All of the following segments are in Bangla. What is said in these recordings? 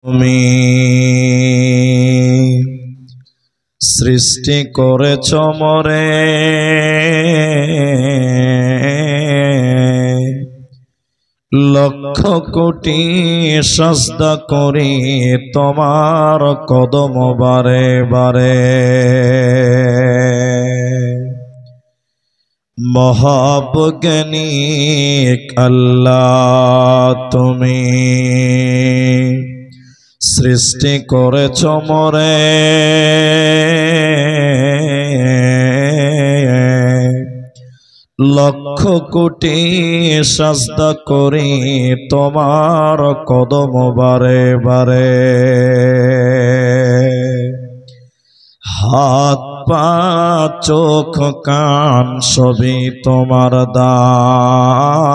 তুমি সৃষ্টি করেছ মরে, লক্ষ কোটি সাজদা করি তোমার কদম বারে বারে। মহাবৈজ্ঞানিক আল্লাহ তুমি সৃষ্টি করেছ মরে, লক্ষ কোটি সাজদা করি তোমার কদম বারে বারে। হাত পা চোখ কান সবই তোমার দান,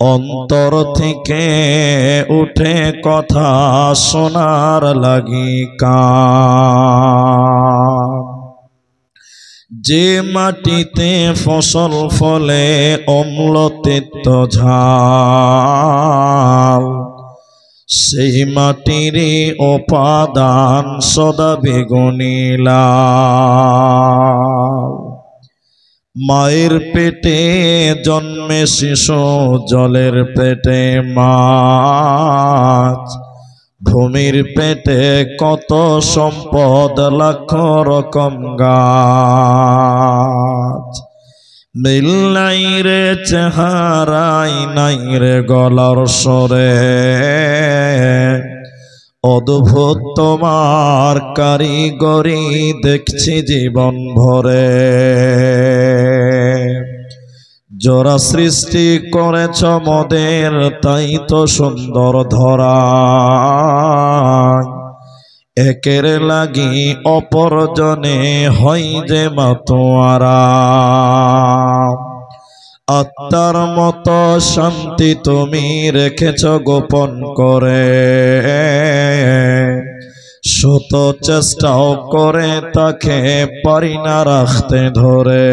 অন্তর থেকে উঠে কথা শোনার লাগি কান। যে মাটিতে ফসল ফলে অম্ল তিক্ত ঝাল, সেই মাটির উপাদান সদা বেগুনি লাল। মায়ের পেটে জন্মে শিশু জলের পেটে মাছ, ভূমির পেটে কত সম্পদ লাখ রকম গাছ। মিল নাই রে চেহারাই নাই রে গলার স্বরে, অদ্ভুত তোমার কারিগরি দেখছি জীবন ভরে। জোড়া সৃষ্টি করেছ মোদের তাই তো সুন্দর ধরা, একের লাগি অপরজনে হয় যে মাতোয়ারা। আত্মার মতো শান্তি তুমি রেখেছ গোপন করে, শত চেষ্টাও করে তাকে পারি না রাখতে ধরে।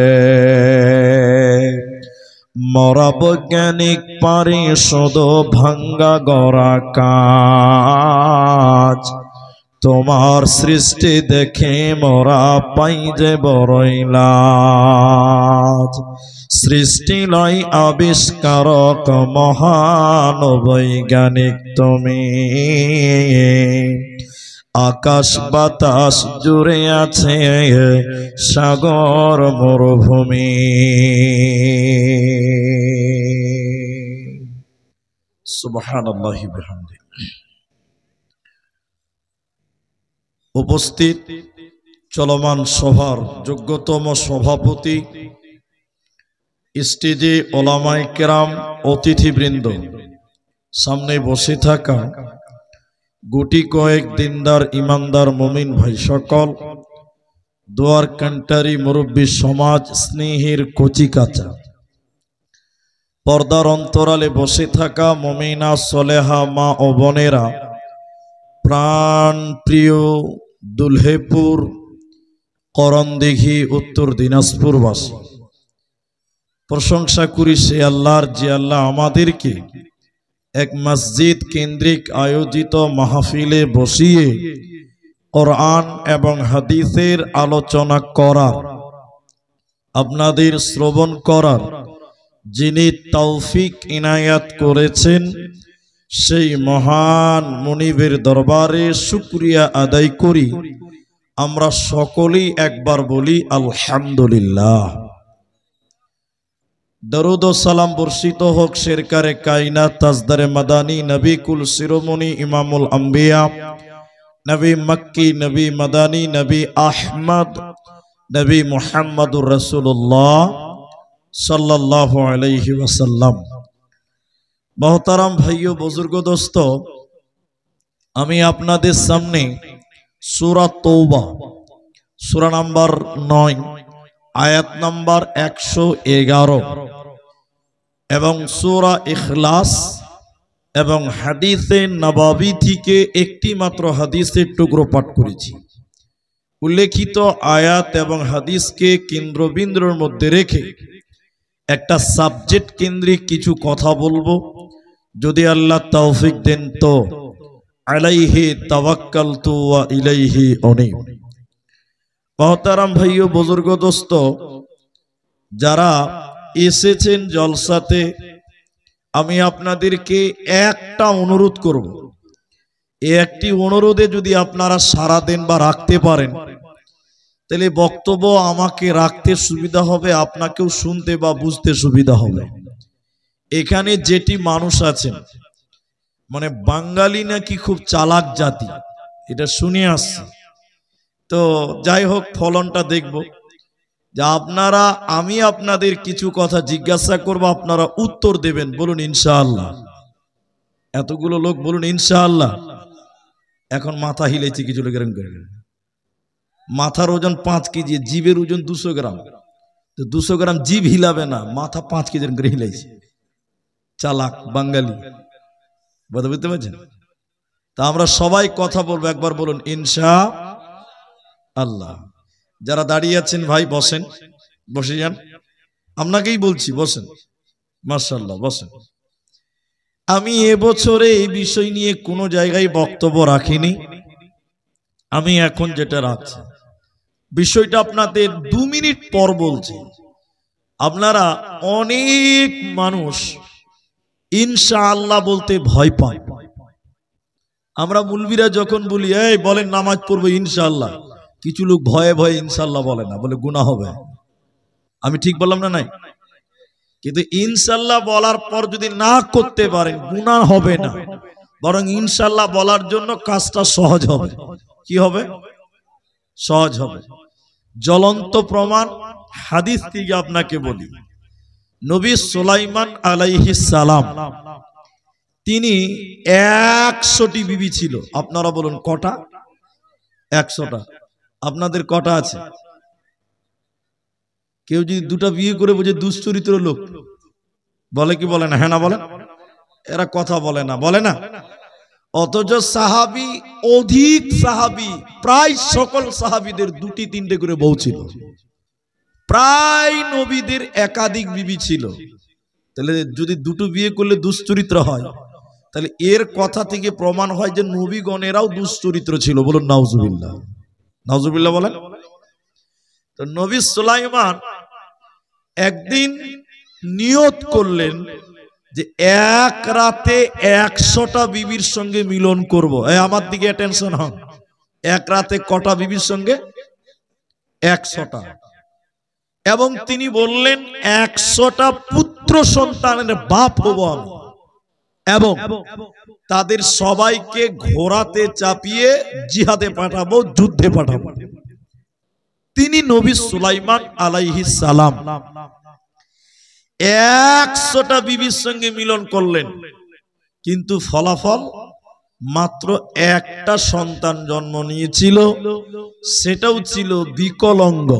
মরা বৈজ্ঞানিক পারি শুধু ভাঙ্গা গড়া কাজ, তোমার সৃষ্টি দেখে মোরা পাই যে বড়ই লাজ। সৃষ্টি লয় আবিষ্কারক মহান বৈজ্ঞানিক তুমি, আকাশ বাতাস জুড়ে আছে সাগর মরুভূমি। সুবহানাল্লাহি বিহামদিহি। উপস্থিত চলমান সভার যোগ্যতম সভাপতি, স্টেজে ওলামায়ে কেরাম, অতিথিবৃন্দ, সামনে বসে থাকা গুটি কয়েক দিনদার ইমানদার মুমিন ভাই সকল, দোয়ার কান্টারি মুরব্বী সমাজ, স্নেহের কচি কাঁচা, পর্দার অন্তরালে বসে থাকা মুমিনা সলেহা মা ও বোনেরা, প্রাণ প্রিয় দুলহেপুর করণদিঘি উত্তর দিনাজপুরবাসী, প্রশংসা করি সে আল্লাহর যে আল্লাহ আমাদেরকে এক মসজিদ কেন্দ্রিক আয়োজিত মাহফিলে বসিয়ে কোরআন এবং হাদিসের আলোচনা করার, আপনাদের শ্রবণ করার যিনি তৌফিক ইনায়াত করেছেন, সেই মহান মুনিবের দরবারে শুকরিয়া আদায় করি। আমরা সকলেই একবার বলি আলহামদুলিল্লাহ। দরুদ ও সালাম বর্ষিত হোক শেরকারে কায়নাত তাজদারে মাদানী নবী কুল শিরোমণি ইমামুল আম্বিয়া, নবী মক্কি, নবী মাদানী, নবী আহমদ, নবী মুহাম্মদুর রাসূলুল্লাহ সাল্লাল্লাহু আলাইহি ওয়াসাল্লাম। মহতারাম ভাইও বুজুর্গ দোস্ত, আমি আপনাদের সামনে সূরা তওবা, সূরা নাম্বার 9, আয়াত নাম্বার 111 এবং সূরা ইখলাস এবং হাদিসে নববী থেকে একটি মাত্র হাদিসের টুকরো পাঠ করেছি। উল্লেখিত আয়াত এবং হাদিসকে কেন্দ্রবিন্দুর মধ্যে রেখে একটা সাবজেক্ট কেন্দ্রিক কিছু কথা বলবো। যদি আল্লাহ তৌফিক দেন তো আলাইহি তাওয়াক্কালতু ওয়া ইলাইহি উনীব। মুহতারাম ভাইও বুজুর্গ দোস্ত, যারা এসেছেন জলসাতে, আমি আপনাদেরকে একটা অনুরোধ করব। এই একটি অনুরোধে যদি আপনারা সারা দেন বা রাখতে পারেন, তাহলে বক্তব্য আমাকে রাখতে সুবিধা হবে, আপনাকেও শুনতে বা বুঝতে সুবিধা হবে। এখানে যেটি মানুষ আছেন, মানে বাঙালি নাকি খুব চালাক জাতি, এটা শুনে আসছে। তো যাই হোক, ফলনটা দেখব যে আপনারা, আমি আপনাদের কিছু কথা জিজ্ঞাসা করব, আপনারা উত্তর দেবেন। বলুন ইনশাআল্লাহ। এতগুলো লোক বলুন ইনশাআল্লাহ। এখন মাথা হিলেছে কিছু লোকের, মাথার ওজন 5 কেজি, জীবের ওজন 200 গ্রাম। তো 200 গ্রাম জীব হিলাবে না, মাথা 5 কেজি করে হিলাইছে। চালাক বাঙালি, বুঝতে পারছেন? তা আমরা সবাই কথা বলবো, একবার বলুন ইনশাআল্লাহ। যারা দাঁড়িয়ে আছেন ভাই বসেন, বসে যান। আপনাকেই বলছি বসেন, মাশাআল্লাহ বসেন। আমি এবছরে এই বিষয় নিয়ে কোনো জায়গায় বক্তব্য রাখিনি। আমি এখন যেটা রাখছি, বিষয়টা আপনাদের 2 মিনিট পর বলছি। আপনারা অনেক মানুষ ইনশাআল্লাহ বলতে ভয় পায়। আমরা মুলবিরা যখন বলি এই বলেন নামাজ পড়বো ইনশাআল্লাহ, কিছু লোক ভয়ে ভয়ে ইনশাআল্লাহ বলে না, বলে গুনাহ হবে। আমি ঠিক বললাম না? নাই। কিন্তু ইনশাআল্লাহ বলার পর যদি না করতে পারেন, গুনাহ হবে না, বরং ইনশাআল্লাহ বলার জন্য কাজটা সহজ হবে। কি হবে? সহজ হবে। জ্বলন্ত প্রমাণ হাদিস থেকে আপনাকে বলি। নবী সুলাইমান আলাইহিস সালাম, তিনি 100টি বিবি ছিল। আপনারা বলুন কটা? 100টা। আপনাদের কটা আছে? কেউ যদি 2টা বিয়ে করে বোঝে দুশ্চরিত্র লোক, বলে কি বলে না? হ্যাঁ না বলেন? এরা কথা বলে না, বলে না। অথচ সাহাবী, অধিক সাহাবী, প্রায় সকল সাহাবীদের 2টি 3টে করে বউ ছিল। প্রায় নবীদের একাধিক বিবি ছিল। তাহলে যদি 2টো বিয়ে করলে দুশ্চরিত্র হয়, তাহলে এর কথা থেকে প্রমাণ হয় যে নবীগণেরাও দুশ্চরিত্র ছিল। বলুন নাউজুবিল্লাহ। নাউজুবিল্লাহ বলেন। তো নবী সুলাইমান একদিন নিয়ত করলেন যে এক রাতে 100টা বিবির সঙ্গে মিলন করব। আমার দিকে অ্যাটেনশন হন। এক রাতে কটা বিবির সঙ্গে? 100টা। এবং তিনি বললেন 100টা পুত্র সন্তানের বাপ হব আমি, এবং তাদের সবাইকে ঘোড়াতে চাপিয়ে জিহাদে পাঠাবো, যুদ্ধে পাঠাবো। তিনি নবী সুলাইমান আলাইহিস সালাম 100টা বিবির সঙ্গে মিলন করলেন, কিন্তু ফলাফল মাত্র একটা সন্তান জন্ম নিয়েছিল, সেটাও ছিল বিকলাঙ্গ।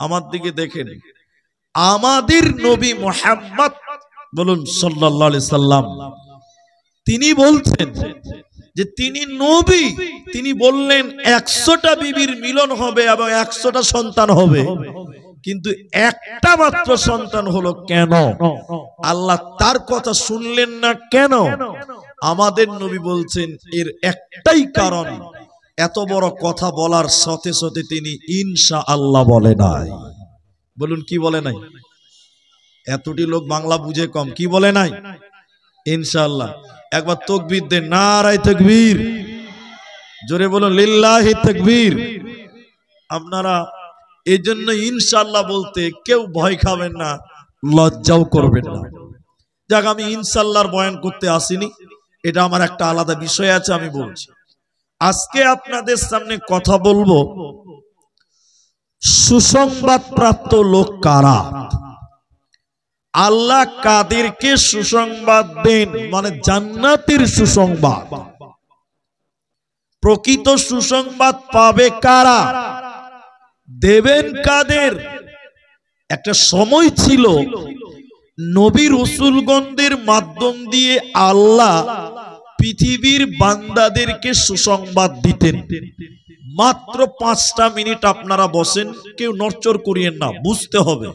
আমার দিকে দেখেন, আমাদের নবী মুহাম্মদ বলুন সাল্লাল্লাহু আলাইহি সাল্লাম, তিনি বলছেন যে তিনি নবী। তিনি বললেন 100টা বিবির মিলন হবে এবং 100টা সন্তান হবে, কিন্তু একটা মাত্র সন্তান হলো কেন? আল্লাহ তার কথা শুনলেন না কেন? আমাদের নবী বলছেন এর একটাই কারণ, এত বড় কথা বলার সাথে সাথে তিনি ইনশাআল্লাহ বলে নাই। বলুন কি বলে নাই? এতটি লোক বাংলা বুঝে কম, কি বলে নাই? ইনশাআল্লাহ। একবার তাকবীর দেন, নারায়ে তাকবীর। জোরে বলুন লিল্লাহি তাকবীর। আপনারা এই জন্য ইনশাআল্লাহ বলতে কেউ ভয় খাবেন না, লজ্জাও করবেন না। যাক, আমি ইনশাআল্লাহর বয়ান করতে আসিনি, এটা আমার একটা আলাদা বিষয় আছে, আমি বলছি। আজকে আপনাদের সামনে কথা বলবো সুসংবাদ প্রাপ্ত লোক কারা, আল্লাহ কাদেরকে সুসংবাদ দেন, মানে জান্নাতের সুসংবাদ। প্রকৃত সুসংবাদ পাবে কারা, দেবেন কাদের? একটা সময় ছিল নবী রাসূলগণদের মাধ্যম দিয়ে আল্লাহ পৃথিবীর বান্দাদেরকে সুসংবাদ দিতেন। মাত্র 5টা মিনিট আপনারা বসেন, কেউ নড়চড় করিয়েন না, বুঝতে হবে।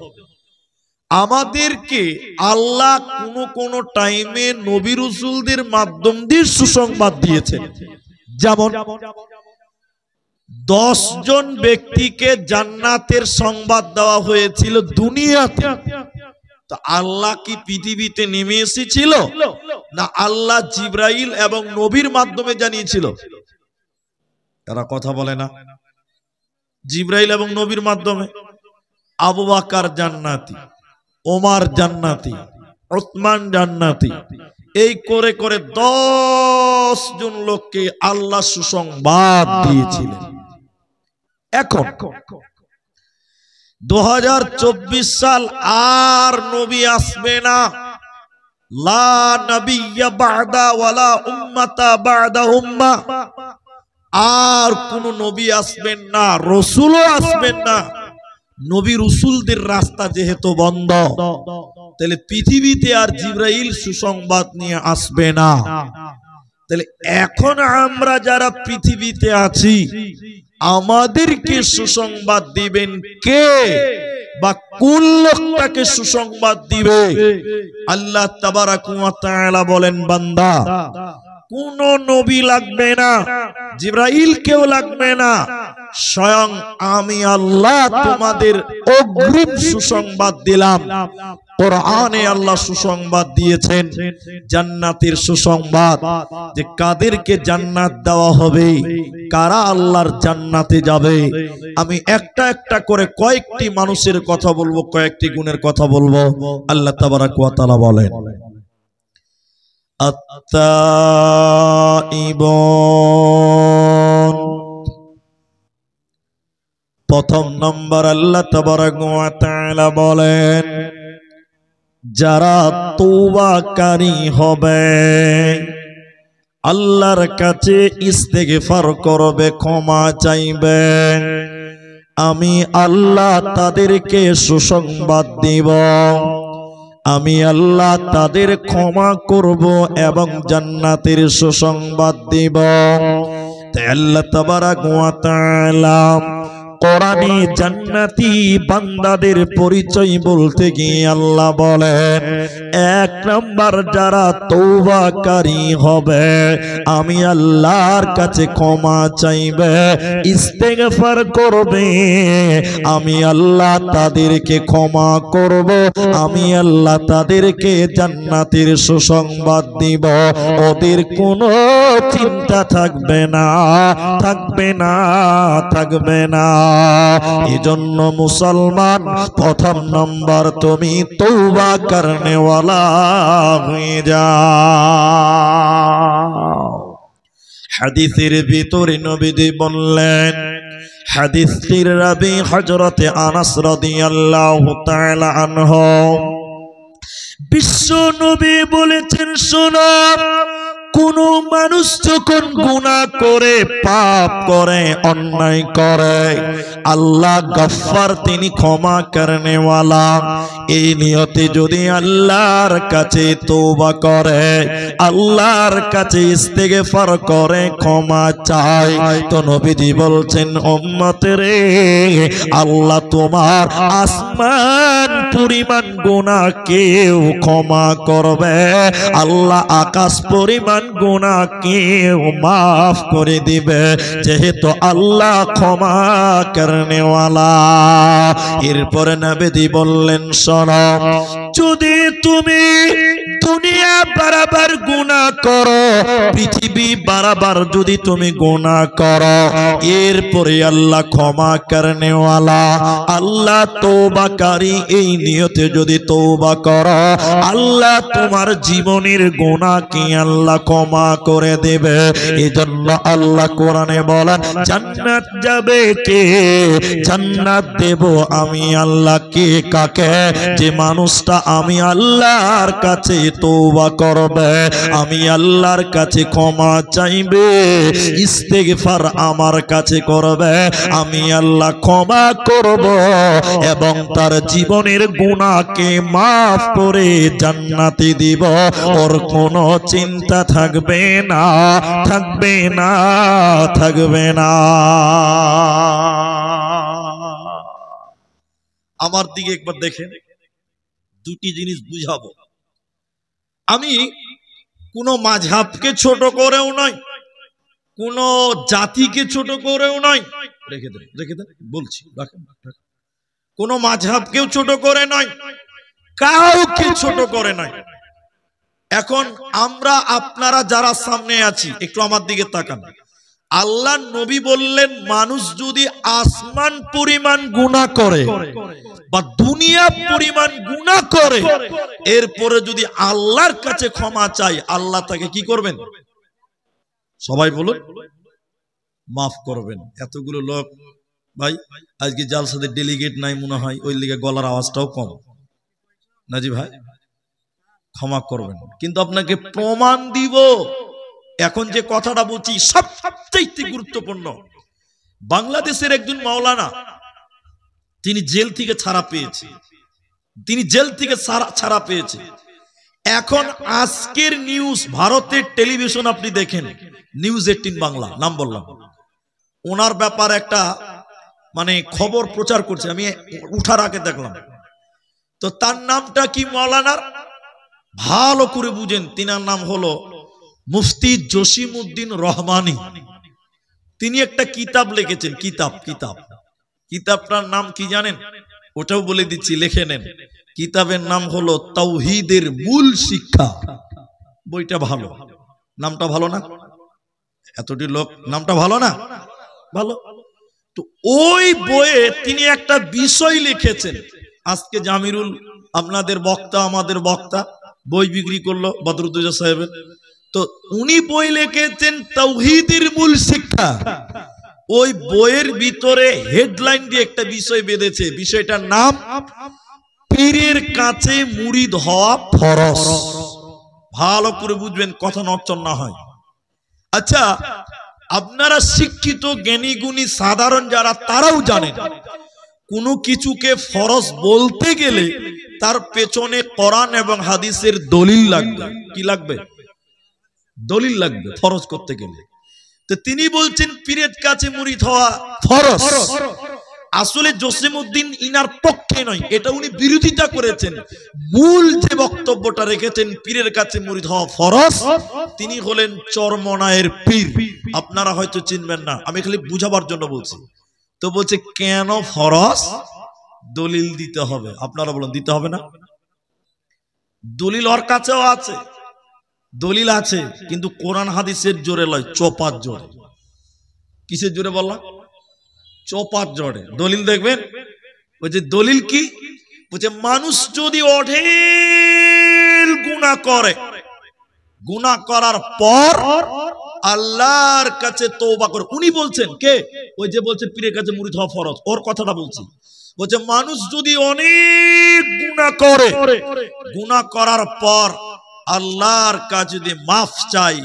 আমাদেরকে আল্লাহ কোন টাইমে নবী রাসূলদের মাধ্যম দিয়ে সুসংবাদ দিয়েছেন। যেমন 10 জন ব্যক্তিকে জান্নাতের সংবাদ দেওয়া হয়েছিল দুনিয়াতে। তো আল্লাহ কি পৃথিবীতে নেমে এসেছিল, না আল্লাহ জিবরাইল এবং নবীর মাধ্যমে জানিয়েছিল? তারা কথা বলে না। জিবরাইল এবং নবীর মাধ্যমে। আবু বকর জান্নাতি, ওমর জান্নাতি, উসমান জান্নাতি, এই করে করে 10 জন লোককে আল্লাহ সুসংবাদ দিয়েছিলেন। এখন 2024 সাল আর নবী আসবে না। লা নবিয়্যা বা'দা ওয়ালা উম্মাতা বা'দা উম্মাহ। আর কোন নবী আসবেন না, রাসূলও আসবেন না। নবী রাসূলদের রাস্তা যেহেতু বন্ধ, তাহলে পৃথিবীতে আর জিবরাইল সুসংবাদ নিয়ে আসবে না। তাহলে এখন আমরা যারা পৃথিবীতে আছি, আমাদেরকে সুসংবাদ দিবেন কে, বা কোন লোকটাকে সুসংবাদ দিবে? আল্লাহ তাবারাক ওয়া তাআলা বলেন, বান্দা কোন নবী লাগবে না, জিবরাইল কেউ লাগবে না, স্বয়ং আমি আল্লাহ তোমাদের অগ্রিম সুসংবাদ দিলাম। কোরআনে আল্লাহ সুসংবাদ দিয়েছেন, জান্নাতের সুসংবাদ, যে কাদেরকে জান্নাত দেওয়া হবে, কারা আল্লাহর জান্নাতে যাবে। আমি একটা একটা করে কয়েকটি মানুষের কথা বলবো, কয়েকটি গুণের কথা বলবো। আল্লাহ তাবারাক ওয়া তাআলা বলেন, আত-তাইবুন। প্রথম নম্বর আল্লাহ তাবারাক ওয়া তাআলা বলেন, যারা তওবাকারী হবে, আল্লাহর কাছে ইস্তেগফার করবে, ক্ষমা চাইবে, আমি আল্লাহ তাদেরকে সুসংবাদ দিব, আমি আল্লাহ তাদের ক্ষমা করব এবং জান্নাতের সুসংবাদ দিব। তাই আল্লাহ তাবারাক ওয়া তাআলা কোরআনে জান্নাতি বান্দাদের পরিচয় বলতে গিয়ে আল্লাহ বলেন, এক নাম্বার যারা তওবাকারী হবে, আমি আল্লাহর কাছে ক্ষমা চাইবে, ইস্তেগফার করবে, আমি আল্লাহ তাদেরকে ক্ষমা করব, আমি আল্লাহ তাদেরকে জান্নাতের সুসংবাদ দিব। ওদের কোনো চিন্তা থাকবে না, থাকবে না, থাকবে না। এজন্য মুসলমান, প্রথম নম্বর তুমি তওবা করনেওয়ালা হয়ে যাও। হাদিসের ভিতরে নবীজি বললেন, হাদিসটির রাবী হযরতে আনাস রাদিয়াল্লাহু তাআলা আনহু, বিশ্ব নবী বলেছেন, শোনো, কোন মানুষ যখন গুনাহ করে, পাপ করে, অন্যায় করে, আল্লাহ গফফার, তিনি ক্ষমা করনেওয়ালা, এই নিয়তে যদি আল্লাহর কাছে তওবা করে, আল্লাহর কাছে ইস্তেগফার করে, ক্ষমা চায়, তো নবীজি বলছেন, উম্মতেরে, আল্লাহ তোমার আসমান পরিমাণ গুনাহ কেউ ক্ষমা করবে, আল্লাহ আকাশ পরিমাণ গুনাহ কেউ মাফ করে দিবে, যেহেতু আল্লাহ ক্ষমা করনেওয়ালা। এরপরে নবীজি বললেন, শোনো, যদি তুমি দুনিয়া বারবার গুনাহ করো, পৃথিবী বারবার যদি তুমি গুনাহ করো, এরপরে আল্লাহ ক্ষমা করনেওয়ালা, আল্লাহ তওবাকারী, এই নিয়তে যদি তওবা করো, আল্লাহ তোমার জীবনের গুনাহকে আল্লাহ ক্ষমা করে দেবে। এজন্য আল্লাহ কোরআনে বলেন, জান্নাত যাবে কে? জান্নাত দেব আমি আল্লাহ। কে? কাকে? যে মানুষটা আমি আল্লাহর কাছে তওবা করবে, আমি আল্লাহর কাছে ক্ষমা চাইবে, ইস্তেগফার আমার কাছে করবে, আমি আল্লাহ ক্ষমা করব এবং তার জীবনের গুনাহকে মাফ করে জান্নাতে দিব। ওর কোনো চিন্তা থাকবে না, থাকবে না, থাকবে না। আমার দিকে একবার দেখেন, দুটি জিনিস বুঝাবো। আমি কোনো মাযহাবকে ছোট করেও নয়, কোনো জাতিকে ছোট করেও নয়, রেখে দেন বলছি, রাখেন। কোনো মাযহাবকেও ছোট করে নয়, কাউকে ছোট করে নয়। এখন আমরা আপনারা যারা সামনে আছি একটু আমার দিকে তাকান। আল্লাহ নবী বললেন, মানুষ যদি আসমান পরিমাণ গুনাহ করে বা দুনিয়া পরিমাণ গুনাহ করে, এরপরে যদি আল্লাহর কাছে ক্ষমা চাই, আল্লাহ তাকে কি করবেন? সবাই বলুন, মাফ করবেন। এতগুলো লোক ভাই আজকে জালসাতে ডেলিগেট নাই মনে হয়, ওই লিগে গলার আওয়াজটাও কম। নাজি ভাই ক্ষমা করবেন, কিন্তু আপনাকে প্রমাণ দিব। এখন যে কথাটা বলছি সবচেয়ে গুরুত্বপূর্ণ। বাংলাদেশের একজন মাওলানা, তিনি জেল থেকে ছাড়া পেয়েছে। এখন আজকের নিউজ, ভারতের টেলিভিশন আপনি দেখেন, নিউজ 18 বাংলা, নাম বললাম, ওনার ব্যাপার একটা মানে খবর প্রচার করছে, আমি উঠার আগে দেখলাম। তো তার নামটা কি মাওলানার? ভালো করে বুঝেন, তিনার নাম হলো মুফতি জসিমউদ্দিন রহমানী। তিনি একটা কিতাব লিখেছেন, কিতাবটার নাম কি জানেন? ওটাও বলে দিচ্ছি, লিখে নেন। কিতাবের নাম হলো তাওহীদের মূল শিক্ষা। বইটা ভালো, নামটা ভালো না? এতটি লোক, নামটা ভালো না? ভালো। তো ওই বইয়ে তিনি একটা বিষয় লিখেছেন। আজকে জামিরুল আপনাদের বক্তা, আমাদের বক্তা, বই বিক্রি করলো বদরুদ্দোজা সাহেবের। তো উনি বই লিখেছেন তাওহীদের মূল শিক্ষা। ওই বইয়ের ভিতরে হেডলাইন দিয়ে একটা বিষয় বেঁধেছে, বিষয়টার নাম পীরের কাছে মুরিদ হওয়া ফরজ। ভালো করে বুঝবেন, কথা নড়চড় না হয়। আচ্ছা, আপনারা শিক্ষিত জ্ঞানী গুণী সাধারণ যারা, তারাও জানেন কোনো কিছুকে ফরজ বলতে গেলে তার পেছনে কোরআন এবং হাদিসের দলিল লাগবে। কি লাগবে? দলিল লাগবে ফরজ করতে গেলে। তো তিনি বলছেন পীরের কাছে মুরিদ হওয়া ফরজ। আসলে জসিমউদ্দিন ইনার পক্ষে নয়, এটা উনি বিরোধিতা করেছেন। মূল যে বক্তব্যটা রেখেছেন পীরের কাছে মুরিদ হওয়া ফরজ, তিনি হলেন চরমনায়ের পীর। আপনারা হয়তো চিনবেন না, আমি খালি বুঝাবার জন্য বলছি। তো বলছে কেন ফরজ? দলিল দিতে হবে। আপনারা বলেন দিতে হবে না? দলিল ওর কাছেও আছে, দলিল আছে, কিন্তু কোরআন হাদিসের জোরে লয়, চোপার জোরে। কিসের জোরে বললাম? চোপার জোরে। দলিল দেখবেন, বলছে দলিল কি? বলছে মানুষ যদি অঢেল গুনাহ করে, গুনাহ করার পর আল্লাহর কাছে তওবা করে, উনি বলছেন কে? ওই যে বলছে পীরের কাছে মুরিদ হওয়া ফরজ, ওর কথাটা বলছি। বলছে মানুষ যদি অনেক গুনাহ করে, গুনাহ করার পর আল্লাহর কাছে যদি মাফ চাই,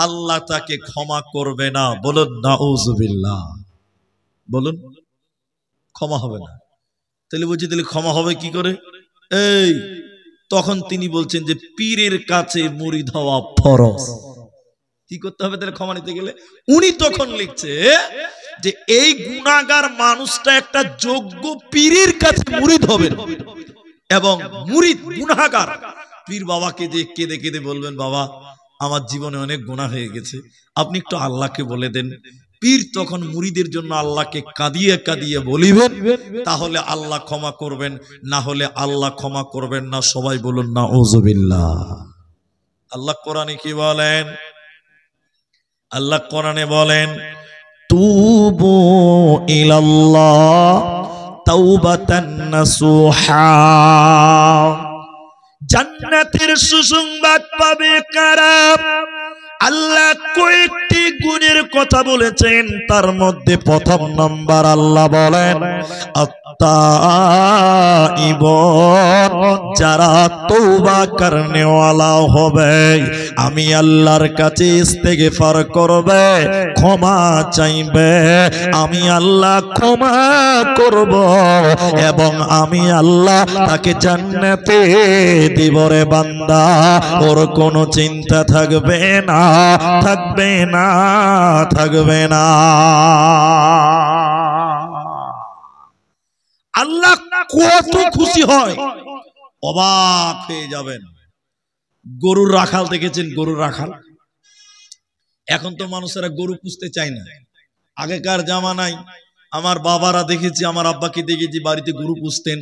আল্লাহ তাকে ক্ষমা করবে না। বলুন নাউজুবিল্লাহ। বলুন ক্ষমা হবে না। তাহলে বলছি তাহলে ক্ষমা হবে কি করে? এই তখন তিনি বলছেন যে পীরের কাছে মুরিদ হওয়া ফরজ। কি করতে হবে তাহলে ক্ষমা নিতে গেলে? উনি তখন লিখছে যে এই গুনাহগার মানুষটা একটা যোগ্য পীরের কাছে মুরিদ হবে, এবং মুরিদ গুনাহগার পীর বাবাকে যে কেঁদে কেঁদে বলবেন, বাবা আমার জীবনে অনেক গুনাহ হয়ে গেছে, আপনি একটু আল্লাহকে বলে দেন। পীর তখন মুরিদের জন্য আল্লাহকে কাঁদিয়ে কাঁদিয়ে বলিবেন, তাহলে আল্লাহ ক্ষমা করবেন, না হলে আল্লাহ ক্ষমা করবেন না। সবাই বলুন নাউজুবিল্লাহ। আল্লাহ কোরআনে কি বলেন? আল্লাহ কোরআনে বলেন, তুবু ইলাল্লাহ তাওবাতান নাসুহা। জান্নাতের সুসংবাদ পাবে কারা? আল্লাহ কয়েকটি গুণের কথা বলেছেন, তার মধ্যে প্রথম নাম্বার আল্লাহ বলেন আত-তাইবুন, যারা তওবা করনেওয়ালা হবে, আমি আল্লাহর কাছে ইস্তেগফার করবে, ক্ষমা চাইবে, আমি আল্লাহ ক্ষমা করব, এবং আমি আল্লাহ তাকে জান্নাতে দিব রে বান্দা। ওর কোনো চিন্তা থাকবে না, থাকবে না, থাকবে না। আল্লাহ কত খুশি হয় অবাক হয়ে যাবেন। গরুর রাখাল দেখেছেন? গরুর রাখাল। এখন তো মানুষেরা গরু পুষতে চায় না। আগেকার জামানায় আমার বাবারা দেখেছি, আমার আব্বাকে দেখেছি বাড়িতে গরু পুষতেন,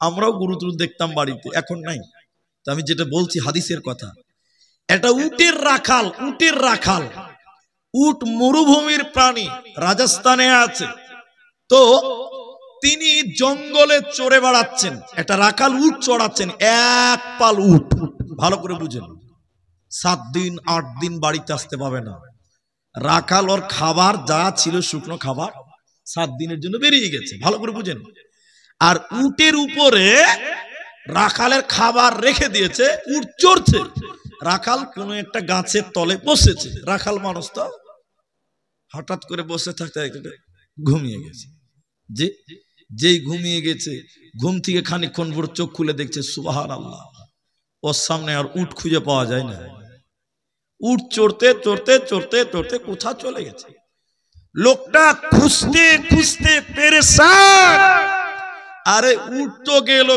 আমরাও গরু টরু দেখতাম বাড়িতে, এখন নাই। তো আমি যেটা বলছি হাদিসের কথা, এটা উটের রাখাল। উটের রাখাল, উট মরুভূমির প্রাণী, রাজস্থানে আছে। তো তিনি জঙ্গলে চড়ে বেড়াচ্ছেন, একটা রাখাল উট চড়াচ্ছেন, এক পাল উট। ভালো করে বুঝেন, 7 দিন 8 দিন বাড়িতে আসতে পাবে না। রাখাল ওর খাবার যা ছিল শুকনো খাবার 7 দিনের জন্য বেরিয়ে গেছে। ভালো করে বুঝেন। আর উটের উপরে রাখালের খাবার রেখে দিয়েছে, উট চড়ছে। রাখাল কোন একটা গাছের তলে বসেছে। রাখাল মানুষ তো, হঠাৎ করে বসে থাকতে ঘুমিয়ে গেছে। যেই ঘুমিয়ে গেছে, ঘুম থেকে খানিকক্ষণ পর চোখ খুলে দেখছে সুবহানাল্লাহ, ওর সামনে আর উট খুঁজে পাওয়া যায় না। উট চড়তে চড়তে চড়তে চড়তে কোথা চলে গেছে। লোকটা খুঁজতে খুঁজতে পেরেশান। আরে উট তো গেল,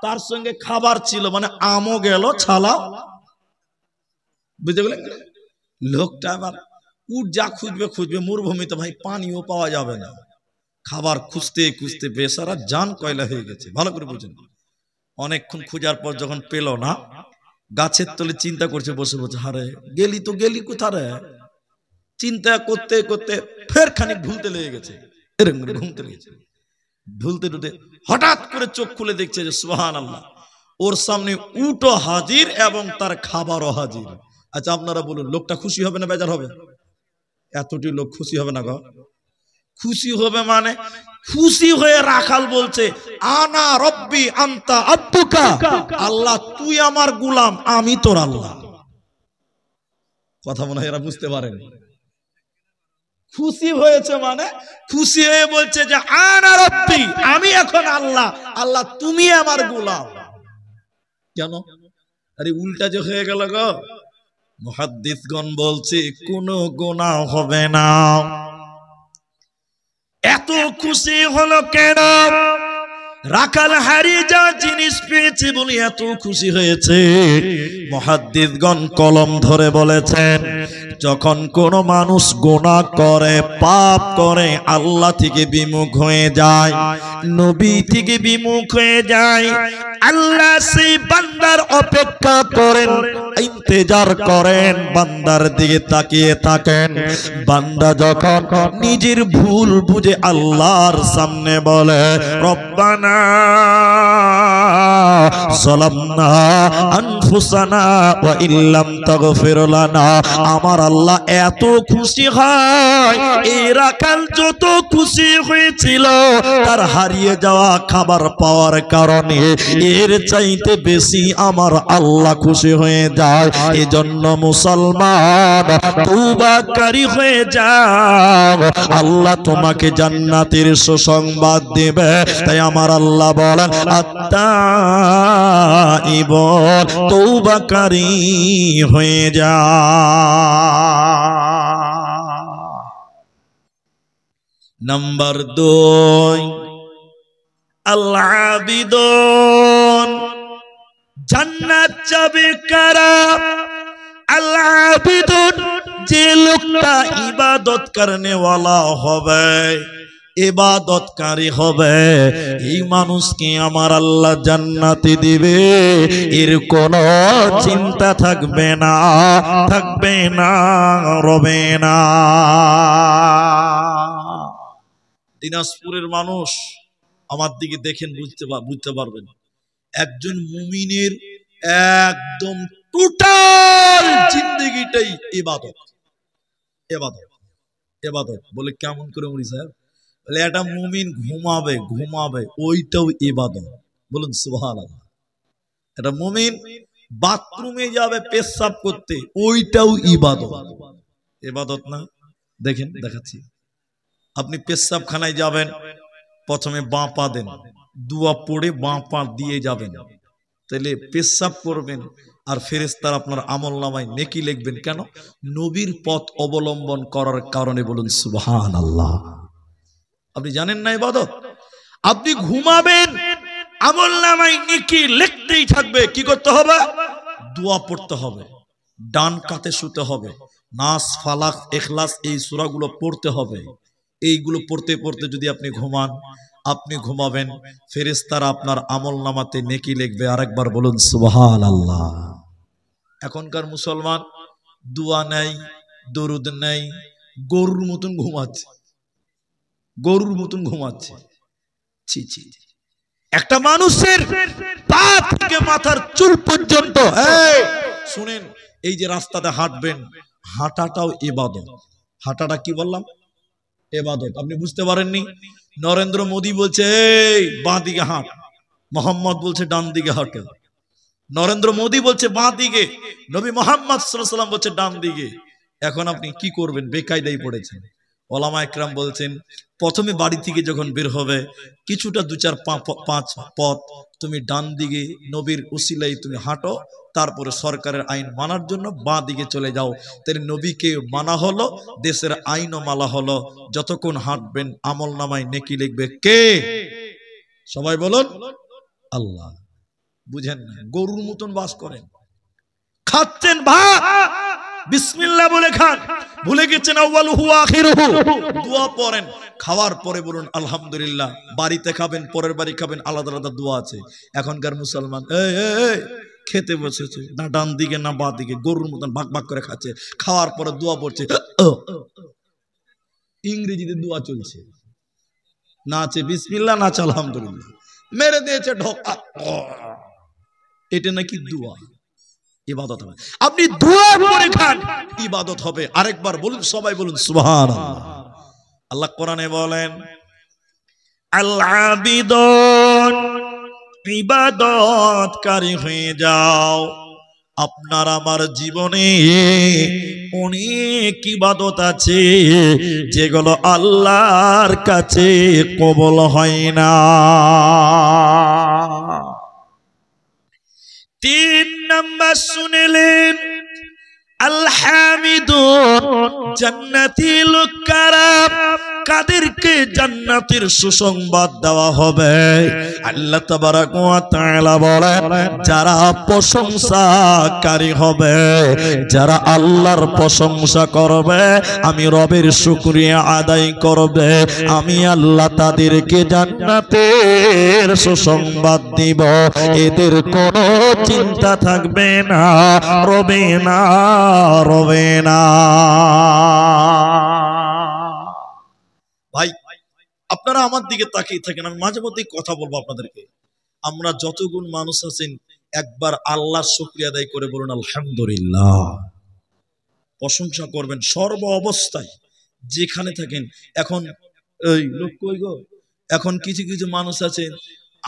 তার সঙ্গে খাবার ছিল, মানে আমও গেল, ছালা, বুঝতে পারলেন? লোকটা আবার উট যা খুঁজবে মরুভূমিতে ভাই পানিও পাওয়া যাবে না। খাবার খুঁজতে খুঁজতে বেচারা জান কয়লা হয়ে গেছে। ভালো করে বুঝেন। অনেকক্ষণ খোঁজার পর যখন পেল না, গাছের তলে চিন্তা করছে বসে বসে, হারে গেলি কোথায় রে। চিন্তা করতে করতে ফের খানিক ঢুলতে লেগে গেছে, ঢুলতে হঠাৎ করে চোখ খুলে দেখছে যে সুবহানাল্লাহ, ওর সামনে উটও হাজির এবং তার খাবারও হাজির। আচ্ছা আপনারা বলুন, লোকটা খুশি হবে না বেজার হবে? এতটি লোক খুশি হবে না গো? খুশি হবে, মানে খুশি হয়ে রাখাল বলছে আনা রব্বি আনতা আব্দুকা, আল্লাহ তুই আমার গোলাম, আমি তোর আল্লাহ। কথা মনে হয় এরা বুঝতে পারেন। খুশি হয়েছে মানে খুশি হয়ে বলছে যে আনা রব্বি, আমি এখন আল্লাহ, আল্লাহ তুমি আমার গোলাম। কেন? আরে উল্টা যে হয়ে গেল গো। মুহাদ্দিসগণ বলছে কোনো গুনাহ হবে না। এত খুশি হলো কেন? রাখাল হারিয়ে যা জিনিস পেয়েছে বলে এত খুশি হয়েছে। মুহাদ্দিসগণ কলম ধরে বলেছেন, যখন কোন মানুষ গুনাহ করে, পাপ করে, আল্লাহ থেকে বিমুখ হয়ে যায়, নবী থেকে বিমুখ হয়ে যায়, আল্লাহ সেই বান্দার অপেক্ষা করেন, ইন্তজার করেন, বান্দার দিকে তাকিয়ে থাকেন। বান্দা যখন নিজের ভুল বুঝে আল্লাহর সামনে বলে রব্বানা যালামনা আনফুসানা ওয়া ইল্লাম তাগফির লানা, আমার আল্লাহ এত খুশি হয়। এই রাখাল যত খুশি হয়েছিল তার হারিয়ে যাওয়া খাবার পাওয়ার কারণে, এর চাইতে বেশি আমার আল্লাহ খুশি হয়ে যায়। এজন্য মুসলমান তওবাকারী হয়ে যাও, আল্লাহ তোমাকে জান্নাতের সুসংবাদ দেবে। তাই আমার আল্লাহ বলেন আত্তাইব, তওবাকারী হয়ে যাও। নাম্বার 2, আল-আবিদুন, জান্নাত যাবে কারা? আল-আবিদুন, যে লোকটা ইবাদত করনে ওয়ালা হবে, ইবাদতকারী হবে, এই মানুষকে আমার আল্লাহ জান্নাতে দিবে, এর কোনো চিন্তা থাকবে না, রবে না। দিনাজপুরের মানুষ আমার দিকে দেখেন, বুঝতে পারবেন, একজন মুমিনের একদম টোটাল জিন্দেগিটাই ইবাদত। বলে কেমন করে মুড়ি সাহেব? বলে একটা মুমিন ঘুমাবে, ওইটাও ইবাদত। বলুন সুবহানাল্লাহ। একটা মুমিন বাথরুমে যাবে পেশাব করতে, ওইটাও ইবাদত না? দেখেন, দেখাচ্ছি। আপনি পেশাবখানায় যাবেন, প্রথমে বাঁ পা দেন, দুয়া পড়ে বাঁ পা দিয়ে যাবেন, তাহলে পেশাব করবেন আর ফেরেশতারা আপনার আমলনামায় নেকি লিখবেন। কেন? নবীর পথ অবলম্বন করার কারণে। বলুন সুবহানাল্লাহ। আপনি জানেন না ইবাদত? আপনি ঘুমাবেন, আমলনামায় নেকি লিখতেই থাকবে। কি করতে হবে? দোয়া পড়তে হবে, ডান কাতে শুতে হবে, নাস ফালাক ইখলাস এই সূরাগুলো পড়তে হবে। এইগুলো পড়তে পড়তে যদি আপনি ঘুমান, আপনি ঘুমাবেন, ফেরেশতারা আপনার আমলনামাতে নেকি লিখবে। আরেকবার বলুন সুবহানাল্লাহ। এখনকার মুসলমান দোয়া নেই, দরুদ নেই, গরুর মতন ঘুমাচ্ছে, গরুর মতন ঘুমাচ্ছে। ছি ছি, একটা মানুষের পা থেকে মাথার চুল পর্যন্ত, শুনেন, এই যে রাস্তাতে হাঁটবেন, হাঁটাটাও ইবাদত। হাঁটাটা কি বললাম? ইবাদত। আপনি বুঝতে পারেননি? নরেন্দ্র মোদী বলছে এই বাঁ দিকে হাঁট, মোহাম্মদ বলছে ডান দিকে হাঁটো। নরেন্দ্র মোদী বলছে বাঁ দিকে, নবী মোহাম্মদ সাল্লাল্লাহু আলাইহি ওয়াসাল্লাম বলছে ডান দিকে। এখন আপনি কি করবেন? বেকায়দায় পড়েছেন। ওলামা একরাম বলছেন, প্রথমে বাড়ি থেকে যখন বের হবে, কিছুটা 2-4-5 পথ তুমি ডান দিকে নবীর উসিলাই তুমি হাঁটো, তারপরে সরকারের আইন মানার জন্য বাঁ দিকে চলে যাও। তাহলে নবীকে মানা হলো, দেশের আইনও মালা হলো। যতক্ষণ হাঁটবেন আমল নামায় নেকি লিখবে কে? সবাই বলুন আল্লাহ। বুঝেন না? গরুর মতন বাস করেন, খাচ্ছেন ভাত বিসমিল্লাহ বলে খান, ভুলে গেছেন আউয়ালুহু আখিরুহু। দোয়া পড়েন, খাওয়ার পরে বলুন আলহামদুলিল্লাহ। বাড়িতে খাবেন, পরের বাড়ি খাবেন, আলাদা আলাদা দোয়া আছে। এখনকার মুসলমান এই খেতে বসেছে, না ডান দিকে না বাঁ দিকে, গরুর মতন ভাগ ভাগ করে খাচ্ছে, খাওয়ার পরে দোয়া পড়ছে। ইংরেজিতে দোয়া চলছে, না আছে বিসমিল্লাহ, না আছে আলহামদুলিল্লাহ, মেরে দিয়েছে ঢোকা। এটা নাকি দোয়া? ইবাদত হবে। আপনি দোয়া করে খান, ইবাদত হবে। আরেকবার বলুন, সবাই বলুন সুবহানাল্লাহ। আল্লাহ কোরআনে বলেন, আল আবিদুন, ইবাদতকারী হয়ে যাও। আপনার আমার জীবনে অনেক ইবাদত আছে যেগুলো আল্লাহর কাছে কবুল হয় না। 3 নাম্বার শুনলেন, আল হামিদুন, জান্নাতিল কারাম, কাদেরকে জান্নাতের সুসংবাদ দেওয়া হবে? আল্লাহ তাবারাক ওয়া তাআলা বলেন, যারা প্রশংসাকারী হবে, যারা আল্লাহর প্রশংসা করবে, আমি রবের শুকরিয়া আদায় করবে, আমি আল্লাহ তাদেরকে জান্নাতের সুসংবাদ দিব। এদের কোনো চিন্তা থাকবে না, রবে না, রবে না। ভাই আপনারা আমার দিকে তাকিয়ে থাকেন, আমি মাঝে মধ্যেই কথা বলবো আপনাদেরকে। আমরা যতগুণ মানুষ আছেন, একবার আল্লাহর শুকরিয়া আদায় করে বলুন আলহামদুলিল্লাহ। প্রশংসা করবেন সর্ব অবস্থায়, যেখানে থাকেন। এখন এই লোক কই গো, এখন কিছু কিছু মানুষ আছে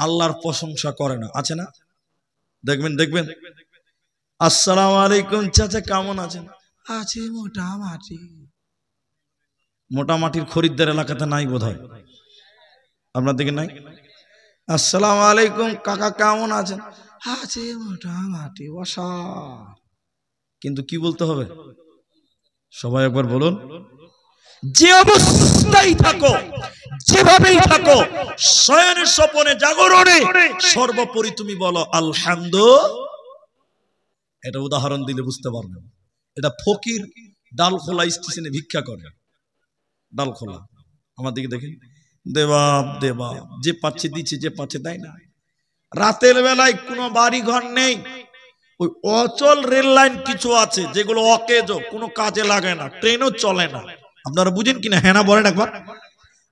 আল্লাহর প্রশংসা করে না, আছে না? দেখবেন দেখবেন, আসসালামু আলাইকুম চাচা, কেমন আছেন? আছে মোটামুটি। মোটামাটির খরিদ্দার এলাকাতে নাই বোধহয়, আপনার দিকে নাই? আসসালামু আলাইকুম কাকা, কেমন আছেন? আছে মোটামুটি বসা। কিন্তু কি বলতে হবে? সবাই একবার বলুন, যে অবস্থায় থাকো, যেভাবেই থাকো, শয়নের স্বপনে জাগরণে, সর্বোপরি তুমি বলো আলহামদুলিল্লাহ। এটা উদাহরণ দিলে বুঝতে পারবেন। এটা ফকির ডালখোলা স্টেশনে ভিক্ষা করে, ডালখোলা। আমার দিকে দেখেন, দেবাব দেবাব, যে পাচ্ছে দিচ্ছে, যে পাচ্ছে তাই না। রাতের বেলায় কোনো বাড়ি ঘর নেই, ওই অচল রেল লাইন কিছু আছে যেগুলো অকেজ, কোনো কাজে লাগে না, ট্রেনও চলে না। আপনারা বুঝেন কিনা? হ্যাঁ না বলেন একবার।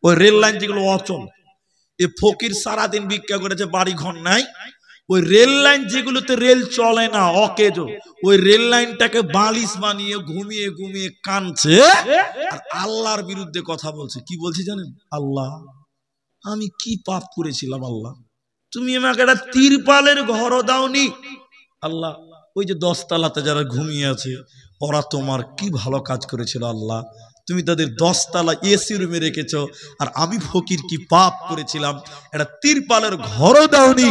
ওই রেল লাইন যেগুলো অচল, এ ফকির সারাদিন ভিক্ষা করেছে, বাড়ি ঘর নাই। ওই রেল লাইন যেগুলোতে রেল চলে না, অকেজ, ওই রেল লাইনটাকে বালিশ বানিয়ে ঘুমিয়ে ঘুমিয়ে কাঁদছে আর আল্লাহর বিরুদ্ধে কথা বলছে। কি বলছে জানেন? আল্লাহ, আমি কি পাপ করেছিলাম আল্লাহ, তুমি আমাকে একটা তিরপালের ঘরও দাওনি। আল্লাহ, ওই যে 10 তলাতে যারা ঘুমিয়ে আছে, ওরা তোমার কি ভালো কাজ করেছিল আল্লাহ, তুমি তাদের 10 তলা এসি রুমে রেখেছ, আর আমি ফকির কি পাপ করেছিলাম, একটা তিরপালের ঘরও দাওনি।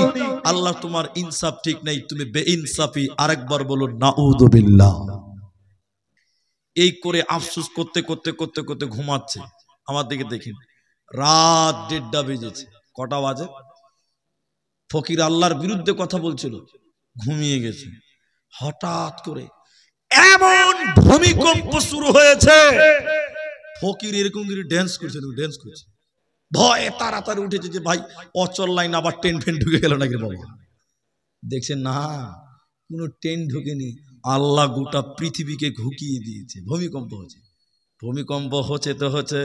আল্লাহ, তোমার ইনসাফ ঠিক নাই, তুমি বেইনসাফি। আরেকবার বলুন নাউযুবিল্লাহ। এই করে আফসোস করতে করতে করতে করতে ঘুমাচ্ছে। আমার দিকে দেখেন, রাত 1:30 বেজেছে। কটা বাজে? ফকির আল্লাহর বিরুদ্ধে কথা বলছিল, ঘুমিয়ে গেছে। হঠাৎ করে এমন ভূমিকম্প শুরু হয়েছে, ফকির এরকম করে ড্যান্স করছে, ভয়ে তাড়াতাড়ি উঠেছে যে ভাই অচল লাইন আবার ট্রেন ফেন ঢুকে গেল নাকি বাবা। দেখছে না, কোনো ট্রেন ঢুকেনি, আল্লাহ গোটা পৃথিবীকে ঘুকিয়ে দিয়েছে, ভূমিকম্প হচ্ছে। ভূমিকম্প হচ্ছে তো হচ্ছে,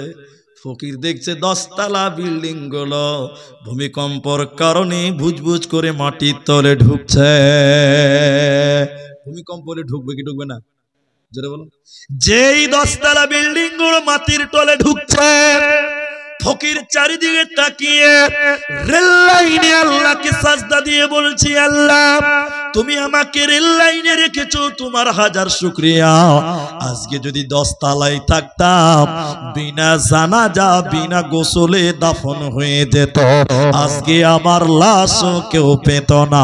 ফকির দেখছে 10 তলা বিল্ডিং গুলো ভূমিকম্পর কারণে ভুজভুজ করে মাটির তলে ঢুকছে। ভূমিকম্প হলে ঢুকবে কি ঢুকবে না জোরে বলো? যেই 10 তলা বিল্ডিং গুলো মাটির তলে ঢুকছে, ফকির চারিদিকে তাকিয়ে রেল লাইনে আল্লাহকে সাজদা দিয়ে বলছি, আল্লাহ তুমি আমাকে রেল লাইনে রেখেছো, তোমার হাজার শুকরিয়া। আজকে যদি 10 তলায় থাকতাম, বিনা জানাজা বিনা গোসলে দাফন হয়ে যেত, আজকে আমার লাশও কেউ পেত না।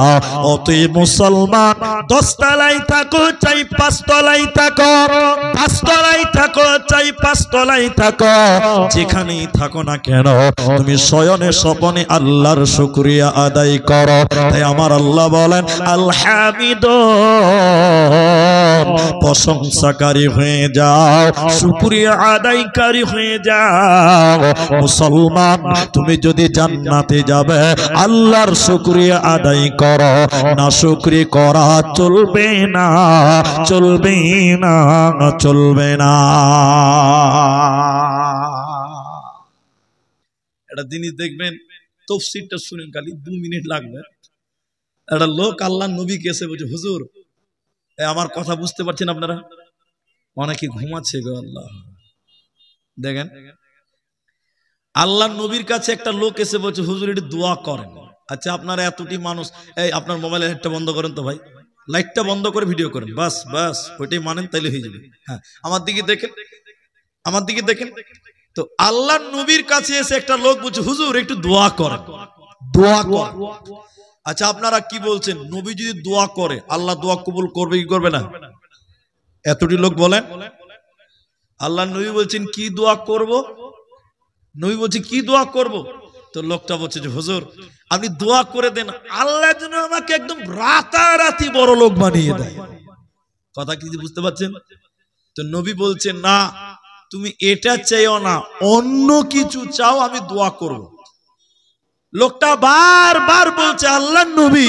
অতএব মুসলমান, 10 তলায় থাকো চাই 5 তলায় থাকো, 5 তলায় থাকো চাই 5 তলায় থাকো, যেখানেই থাকো না কেন তুমি শয়নে স্বপনে আল্লাহর শুকরিয়া আদায় করো। তাই আমার আল্লাহ বলেন আলহামিদুন, প্রশংসাকারী হয়ে যাও, শুকরিয়া আদায়কারী হয়ে যাও। মুসলমান, তুমি যদি জান্নাতে যাবে আল্লাহর শুকরিয়া আদায় করো, না শুকরি করা চলবে না, চলবে না, চলবে না। একটা জিনিস দেখবেন, তাফসীরটা শুনেন, খালি 2 মিনিট লাগবে। একটা লোক আল্লাহ নবীকে এসে বলছে, হুজুর আমার কথা বুঝতে পারছেন আপনারা? অনেকে ঘুমাচ্ছে গো আল্লাহ। দেখেন আল্লাহ নবীর কাছে একটা লোক এসে বলছে, হুজুর একটু দোয়া করেন। আচ্ছা আপনারা এতটি মানুষ, এই আপনার মোবাইলের লাইটটা বন্ধ করেন তো ভাই, লাইটটা বন্ধ করে ভিডিও করেন, বাস বাস ওইটাই মানেন, তাইলে হয়ে যাবে। হ্যাঁ আমার দিকে দেখেন, আমার দিকে দেখেন। তো আল্লাহ নবীর কাছে এসে একটা লোক বলছে, হুজুর একটু দোয়া করেন, দোয়া করেন। আচ্ছা আপনারা কি বলছেন, নবী যদি দোয়া করে আল্লাহ দোয়া কবুল করবে কি করবে না? এতটি লোক বলেন। আল্লাহ নবী বলছেন কি দোয়া করব? নবী বলছে কি দোয়া করব? তো লোকটা বলছে যে হুজুর আপনি দোয়া করে দেন আল্লাহ যেন আমাকে একদম রাতারাতি বড় লোক বানিয়ে দেয়। কথা কি বুঝতে পারছেন? তো নবী বলছেন না, তুমি এটা চাইও না, অন্য কিছু চাও, আমি দোয়া করব। লোকটা বারবার বলছে, আল্লাহ নবী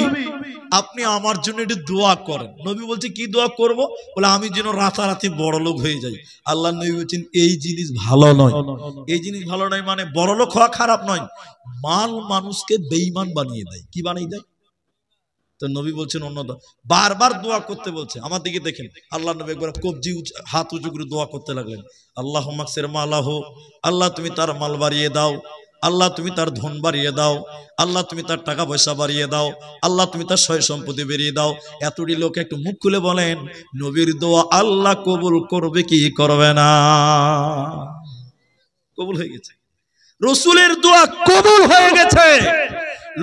আপনি আমার জন্য একটু দোয়া করেন। নবী বলছে কি দোয়া করব? বলে আমি যেন রাতারাতি বড় লোক হয়ে যাই। আল্লাহ নবী বলছেন এই জিনিস ভালো নয়। এই জিনিস ভালো নয় মানে বড় লোক হওয়া খারাপ নয়, মাল মানুষকে বেঈমান বানিয়ে দেয়। কি বানিয়ে দেয়? তো নবী বলছেন অন্য দোয়া, বারবার দোয়া করতে বলছে। আমার দিকে দেখেন, আল্লাহ নবী একবার কবজি হাত উঁচু করে দোয়া করতে লাগলেন, আল্লাহুম্মা মাকসির মালাহু, আল্লাহ তুমি তার মাল বাড়িয়ে দাও, আল্লাহ তুমি তার ধন বাড়িয়ে দাও, আল্লাহ তুমি তার টাকা পয়সা বাড়িয়ে দাও, আল্লাহ তুমি তার সয় সম্পত্তি বেরিয়ে দাও। এতটি লোক একটু মুখ খুলে বলেন, নবীর দোয়া আল্লাহ কবুল করবে কি করবে না? কবুল হয়ে গেছে, রসুলের দোয়া কবুল হয়ে গেছে।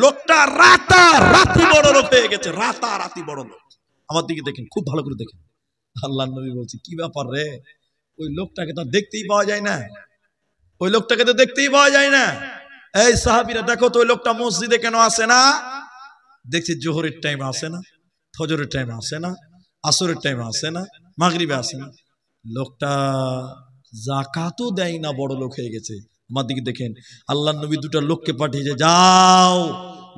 লোকটা রাতারাতি বড় লোক হয়ে গেছে, রাতারাতি বড় লোক। আমার দিকে দেখেন, খুব ভালো করে দেখেন। আল্লাহ নবী বলছে কি ব্যাপার রে, ওই লোকটাকে তো দেখতেই পাওয়া যায় না, ওই লোকটাকে তো দেখতেই পাওয়া যায় না। এই সাহাবীরা দেখো তো ওই লোকটা মসজিদে কেন আসে না? দেখছি জোহরের টাইমে আসে না, ফজরের টাইমে আসে না, আসরের টাইমে আসে না, মাগরিবে আসে না। লোকটা যাকাতও দেয় না, বড় লোক হয়ে গেছে। আমার দিকে দেখেন, আল্লাহ নবী দুটা লোককে পাঠিয়েছে, যাও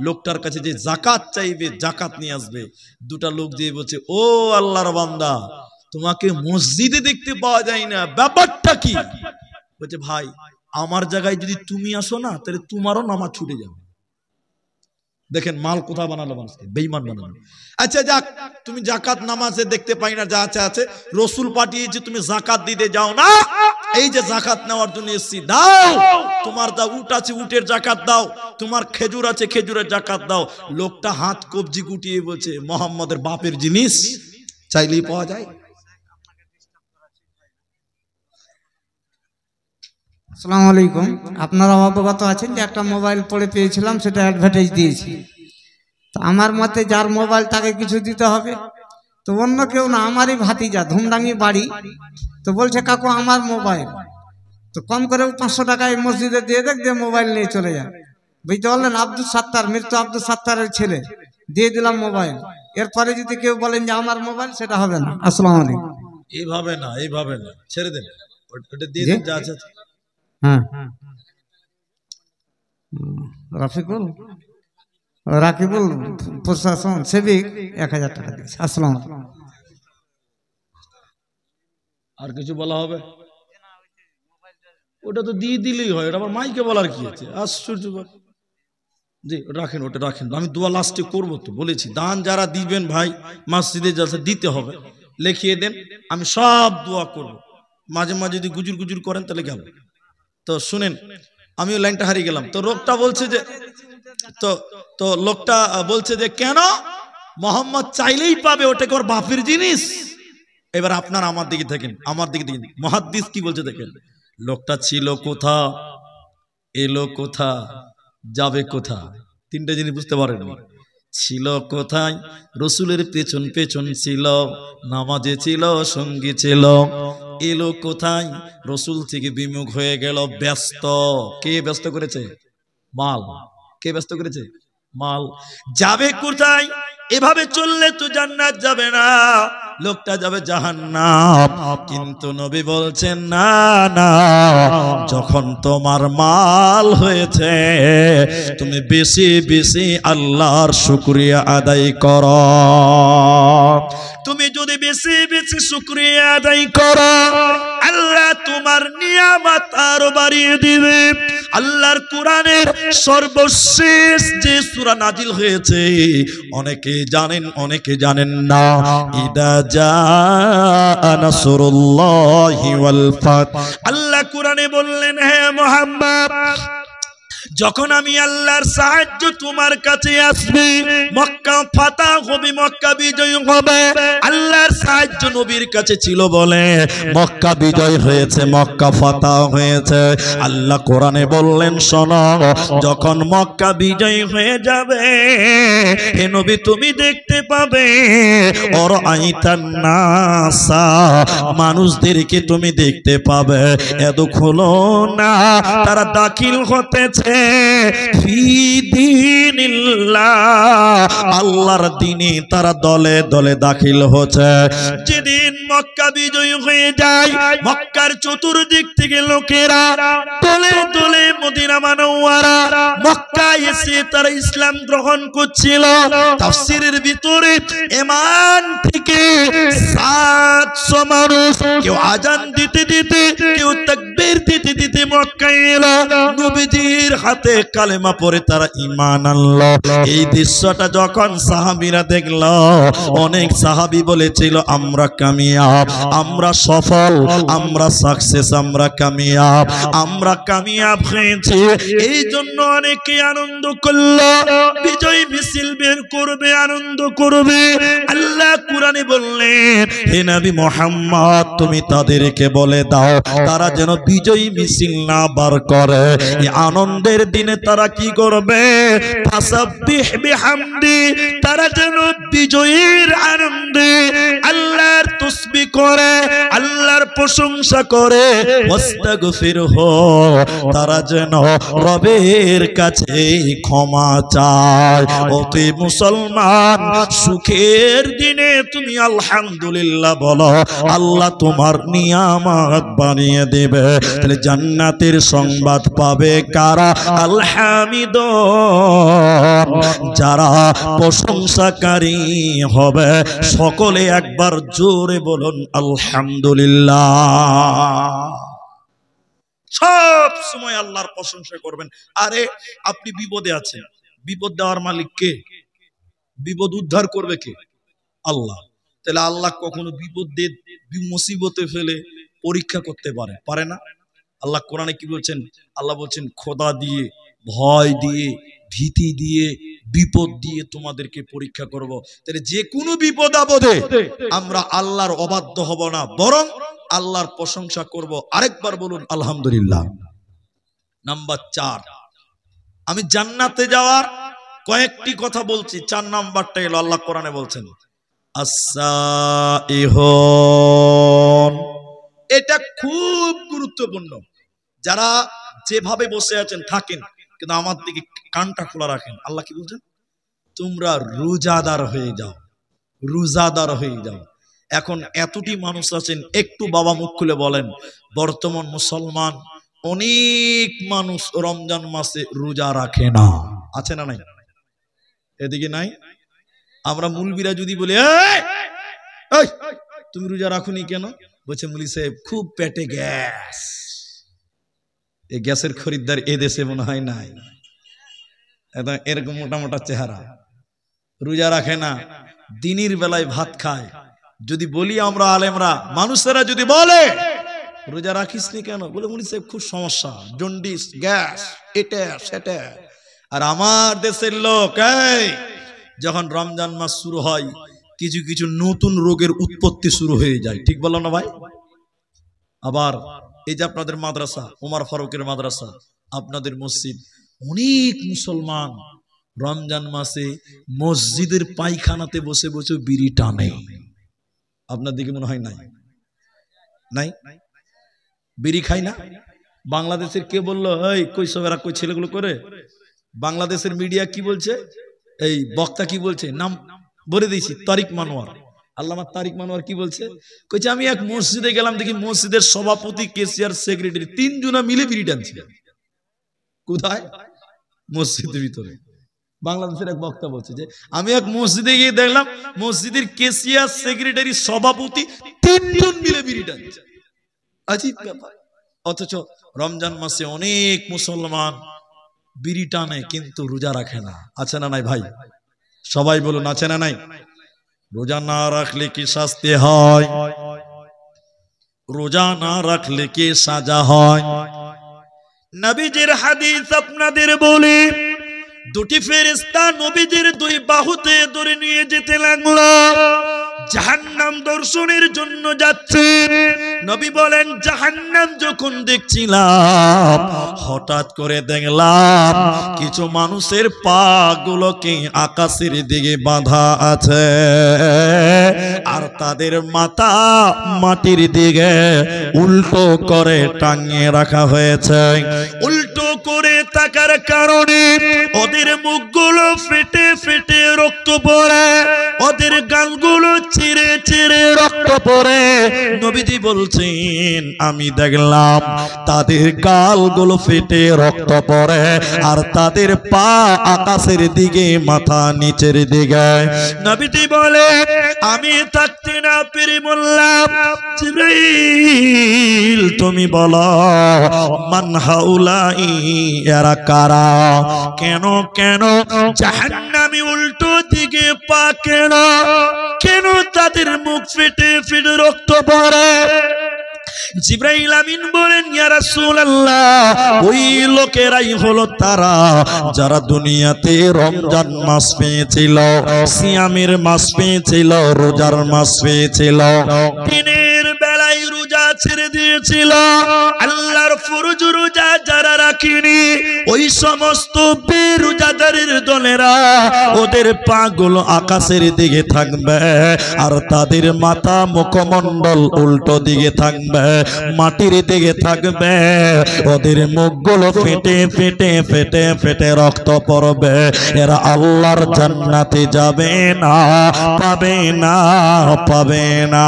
লোকটার কাছে যে যাকাত চাইবে যাকাত নিয়ে আসবে। দুটা লোক দিয়ে বলছে, ও আল্লাহর বান্দা তোমাকে মসজিদে দেখতে পাওয়া যায় না, ব্যাপারটা কি? বলছে ভাই আমার জায়গায় যদি তুমি আসো না তাহলে তোমারও নামাজ ছুটে যাবে। দেখেন মাল কোথা বানালো মানুষকে, বেঈমান বানালো। আচ্ছা যাক, তুমি যাকাত নামাজে দেখতে পাই না, যা আছে আছে, রসুল পাঠিয়েছে তুমি যাকাত দিতে যাও না। এই যে যাকাত নেওয়ার জন্য এসেছি, দাও। তোমার যা উট আছে উটের যাকাত দাও, তোমার খেজুর আছে খেজুরের যাকাত দাও। লোকটা হাত কবজি গুটিয়ে বলছে, মোহাম্মদের বাপের জিনিস চাইলেই পাওয়া যায়। আসসালামু আলাইকুম। আপনারা অবগত আছেন যে একটা মোবাইল পড়ে পেয়েছিলাম, সেটা অ্যাডভার্টাইজ দিয়েছি। তো আমার মতে যার মোবাইল তাকে কিছু দিতে হবে। তো অন্য কেউ না, আমারই ভাতিজা, ধুমডাঙ্গি বাড়ি। তো বলছে কাকু আমার মোবাইল, তো কম করে 500 টাকায় মসজিদে দিয়ে দেখ, দিয়ে মোবাইল নিয়ে চলে যায়। বুঝতে পারলেন? আব্দুল সাত্তার, মৃত্যু আব্দুল সাত্তারের ছেলে, দিয়ে দিলাম মোবাইল। এরপরে যদি কেউ বলেন যে আমার মোবাইল, সেটা হবে না। আসসালামু আলাইকুম। এইভাবে না, এইভাবে না, ছেড়ে দেন, ওটা দিয়ে দিন যা আছে। হ্যাঁ, রাকিবুল প্রশাসন সেবিক 1000 টাকা দিয়েছে। আসসালামু আলাইকুম। আর কিছু বলা হবে? ওটা তো দিয়ে দিলেই হয়, ওটা আমার মাইকে বলার কি আছে? আশ্চর্য। জি, রাখেন, ওটা রাখেন। আমি দোয়া লাস্টে করবো, তো বলেছি দান যারা দিবেন ভাই মসজিদে জালসা দিতে হবে, লিখিয়ে দেন, আমি সব দোয়া করব। মাঝে মাঝে যদি গুজুর গুজুর করেন তাহলে গেল। তো শুনেন, আমিও লাইনটা হারিয়ে গেলাম। তো লোকটা বলছে যে তো লোকটা বলছে যে কেন মোহাম্মদ চাইলেই পাবে, ওটা কি ওর বাপের জিনিস? এবার আপনার আমার দিকে দেখেন, আমার দিকে দেখেন মুহাদ্দিস কি বলছে দেখেন। লোকটা ছিল কোথা, এলো কোথা, যাবে কোথা? তিনটা জিনিস বুঝতে পারেননি। ছিল কোথায়? রসুলের পেছন পেছন ছিল, নামাজে ছিল, সঙ্গী ছিল। এলো কোথায়? রসুল থেকে বিমুখ হয়ে গেল, ব্যস্ত। কে ব্যস্ত করেছে? মাল। কে ব্যস্ত করেছে? মাল। যাবে কোথায়? এভাবে চললে তো জান্নাত যাবে না, লোকটা যাবে জাহান্নাম। কিন্তু নবী বলছেন না না, যখন তোমার মাল হয়েছে তুমি বেশি বেশি আল্লাহর শুকরিয়া আদায় করো। তুমি যদি বেশি বেশি শুকরিয়া আদায় করো, আল্লাহ তোমার নিয়ামত আরো বাড়িয়ে দিবে। আল্লাহর কোরআনের সর্বশেষ যে সূরা নাজিল হয়েছে, অনেকে জানেন অনেকে জানেন না। ইদা জাআ নাসরুল্লাহি ওয়াল ফাত। আল্লাহ কোরআনে বললেন, হে মুহাম্মদ, যখন আমি আল্লাহর সাহায্য তোমার কাছে আসবে, মক্কা ফাতা হবে, মক্কা বিজয় হবে। আল্লাহর সাহায্য নবীর কাছে ছিল বলে মক্কা বিজয় হয়েছে, মক্কা ফাতা হয়েছে। আল্লাহ কোরআনে বললেন, শোনো, যখন মক্কা বিজয় হয়ে যাবে, হে নবী তুমি দেখতে পাবে ওর আইতান নাসা, মানুষদেরকে তুমি দেখতে পাবে, এদখুলো না, তারা দাখিল হতেছে ফি দীনিল্লাহ, আল্লাহর দ্বীনে তারা দলে দলে দাখিল হচ্ছে। যেদিন মক্কা বিজয় হয়ে যায়, মক্কার চতুর্দিক থেকে লোকেরা দলে দলে মদিনা মুনাওয়ারা মক্কায় এসে তারা ইসলাম গ্রহণ করছিল। তাফসীরের ভিতরে ইমান থেকে 700 মানুষ, কেউ আজান দিতে দিতে, কেউ তাকবীর দিতে দিতে মক্কায় এলো। নবীজির হাতে কালেমা পড়ে তারা ঈমান আনলো। এই দৃশ্যটা যখন সাহাবীরা দেখলো, অনেক সাহাবী বলেছিল আমরা কামিয়াব, আমরা সফল, আমরা সাকসেস, আমরা কামিয়াব, আমরা কামিয়াব হয়েছি। এই জন্য অনেকে আনন্দ করলো, বিজয় মিছিল বের করবে, আনন্দ করবে। আল্লাহ কোরআনে বললেন, হে নবী মুহাম্মদ তুমি তাদেরকে বলে দাও তারা যেন বিজয় মিছিল না বার করে। এই আনন্দের দিনে তারা কি করবে? ফাসাব্বিহ বিহামদি, তারা যেন বিজয়ের আনন্দে আল্লাহর তাসবিহ করে, আল্লাহর প্রশংসা করে। ওয়াস্তাগফিরহু, তারা যেন রবের কাছে ক্ষমা চায়। ওতে মুসলমান, সুখের দিনে তুমি আলহামদুলিল্লাহ বলো, আল্লাহ তোমার নিয়ামত বানিয়ে দেবে। তাহলে জান্নাতের সংবাদ পাবে কারা? আলহামিদুন, যারা প্রশংসাকারী হবে। সকলে একবার জোরে বলুন আলহামদুলিল্লাহ। সব সময় আল্লাহর প্রশংসা করবেন। আরে আপনি বিপদে আছেন, বিপদ দেওয়ার মালিক কে? বিপদ উদ্ধার করবে কে? আল্লাহ। তাহলে আল্লাহ কখনো বিপদ দিয়ে মুসিবতে ফেলে পরীক্ষা করতে পারে না? আল্লাহ কোরআনে কি বলছেন? আল্লাহ বলছেন খোদা দিয়ে, ভয় দিয়ে, ভীতি দিয়ে, বিপদ দিয়ে তোমাদেরকে পরীক্ষা করব। তাহলে যে কোনো বিপদ আপদে আমরা আল্লাহর অবাধ্য হব না, বরং আল্লাহর প্রশংসা করব। আরেকবার বলুন আলহামদুলিল্লাহ। নাম্বার 4, আমি জান্নাতে যাওয়ার কয়েকটি কথা বলছি, 4 নাম্বারটা এলো। আল্লাহ কোরআনে বলছেন আস-সাইহুন, এটা খুব গুরুত্বপূর্ণ। যারা যেভাবে বসে আছেন থাকেন, কিন্তু আমার দিকে কানটা খোলা রাখেন। আল্লাহ কি বলছেন? তোমরা রোজাদার হয়ে যাও, রোজাদার হয়ে যাও। এখন এতটি মানুষ আছেন, একটু বাবা মুখ খুলে বলেন, বর্তমান মুসলমান অনেক মানুষ রমজান মাসে রোজা রাখে না, আছে না নাই? এদিকে নাই? আমরা মুলবিরা যদি বলি এই তুমি রোজা রাখুনি কেন, বলছে মুলি সাহেব খুব পেটে গ্যাস। এই গ্যাসের খরিদ্দার এ দেশে মনে হয় নাই। এরকম মোটা মোটা চেহারা, রোজা রাখে না, দিনের বেলায় ভাত খায়। যদি বলি আমরা আলেমরা, মানুষেরা যদি বলে রোজা রাখিস নি কেন, বলে মুলি সাহেব খুব সমস্যা, জন্ডিস, গ্যাস, এটা সেটা। আর আমার দেশের লোক যখন রমজান মাস শুরু হয় কিছু কিছু নতুন রোগের উৎপত্তি শুরু হয়ে যায়, ঠিক বললো না ভাই? আবার এই যে আপনাদের মাদ্রাসা, ওমর ফারুকের মাদ্রাসা, আপনাদের মসজিদ, অনেক মুসলমান রমজান মাসে মসজিদের পায়খানাতে বসে বসে বিড়ি টানে। আপনার দিকে মনে হয় নাই? নাই? বিড়ি খাই না? বাংলাদেশের কে বললো এই কই সবেরা কই ছেলেগুলো করে? বাংলাদেশের মিডিয়া কি বলছে, এই বক্তা কি বলছে, নাম বলে দিয়েছি, তারিক মানোয়ার, আল্লামা তারিক মানোয়ার কি বলছে, কইছে আমি এক মসজিদে গেলাম, দেখি মসজিদের সভাপতি, কেসিয়ার, সেক্রেটারি তিনজনা মিলে বিড়ি টানছে। কোথায়? মসজিদের ভিতরে। বাংলাদেশের এক বক্তা বলছে যে আমি এক মসজিদে গিয়ে দেখলাম মসজিদের কেসিয়ার, সেক্রেটারি, সভাপতি তিনজন মিলে বিড়ি টানছে। আজীব ব্যাপার। অথচ রমজান মাসে অনেক মুসলমান বিড়ি টানে কিন্তু রোজা রাখে না, আছে না নাই ভাই? সবাই বলুন আছে না নাই? রোজা না রাখলে কি শাস্তি হয়? রোজা না রাখলে কি সাজা হয়? নবীজির হাদিস আপনাদের বলি, দুটি ফেরেশতা নবীজির দুই বাহুতে ধরে নিয়ে যেতে লাগলো, জাহান্নাম দর্শনের জন্য যাচ্ছে। নবী বলেন জাহান্নাম যখন দেখছিলাম হঠাৎ করে দেখলাম কিছু মানুষের পা গুলোকে আকাশের দিকে বাঁধা আছে আর তাদের মাথা মাটির দিকে উল্টো করে টাঙিয়ে রাখা হয়েছে। উল্টো করে থাকার কারণে ওদের মুখগুলো ফেটে ফেটে রক্ত পড়ে, ওদের গালগুলো চিরে চিরে রক্ত পড়ে। নবীজি বলছেন আমি দেখলাম তাদের গালগুলো ফেটে রক্ত পড়ে আর তাদের পা আকাশের দিকে, মাথা নিচের দিকে। নবীজি বলে আমি থাকতে না পেরে বললাম জিবরাইল তুমি বলো মান হাউলাই, এরা কারা? কেন কেন জাহান্নামী উল্টো দিকে পা কেন? কেন তাদের মুখ ফেটে ফেটে রক্ত পড়ে? জিবরাইল আমিন বলেন ইয়া রাসূলুল্লাহ, ওই লোকেরাই হলো তারা যারা দুনিয়াতে রমজান মাস পেয়েছিল, সিয়ামের মাস পেয়েছিল, রোজার মাস পেয়েছিল, দিনের বেলায় রোজা ছেড়ে দিয়েছিল, আল্লাহর ফরজ রোজা যারা রাখেনি ওই সমস্ত বেরোজাদারের দলেরা ওদের পাগুলো আকাশের দিকে থাকবে আর তাদের মাথা মুখমণ্ডল উল্টো দিকে থাকবে, মাটির দিকে থাকবে। ওদের মুখগুলো ফেটে ফেটে ফেটে ফেটে রক্ত পড়বে। এরা আল্লাহর জান্নাতে যাবে না, পাবে না, পাবে না।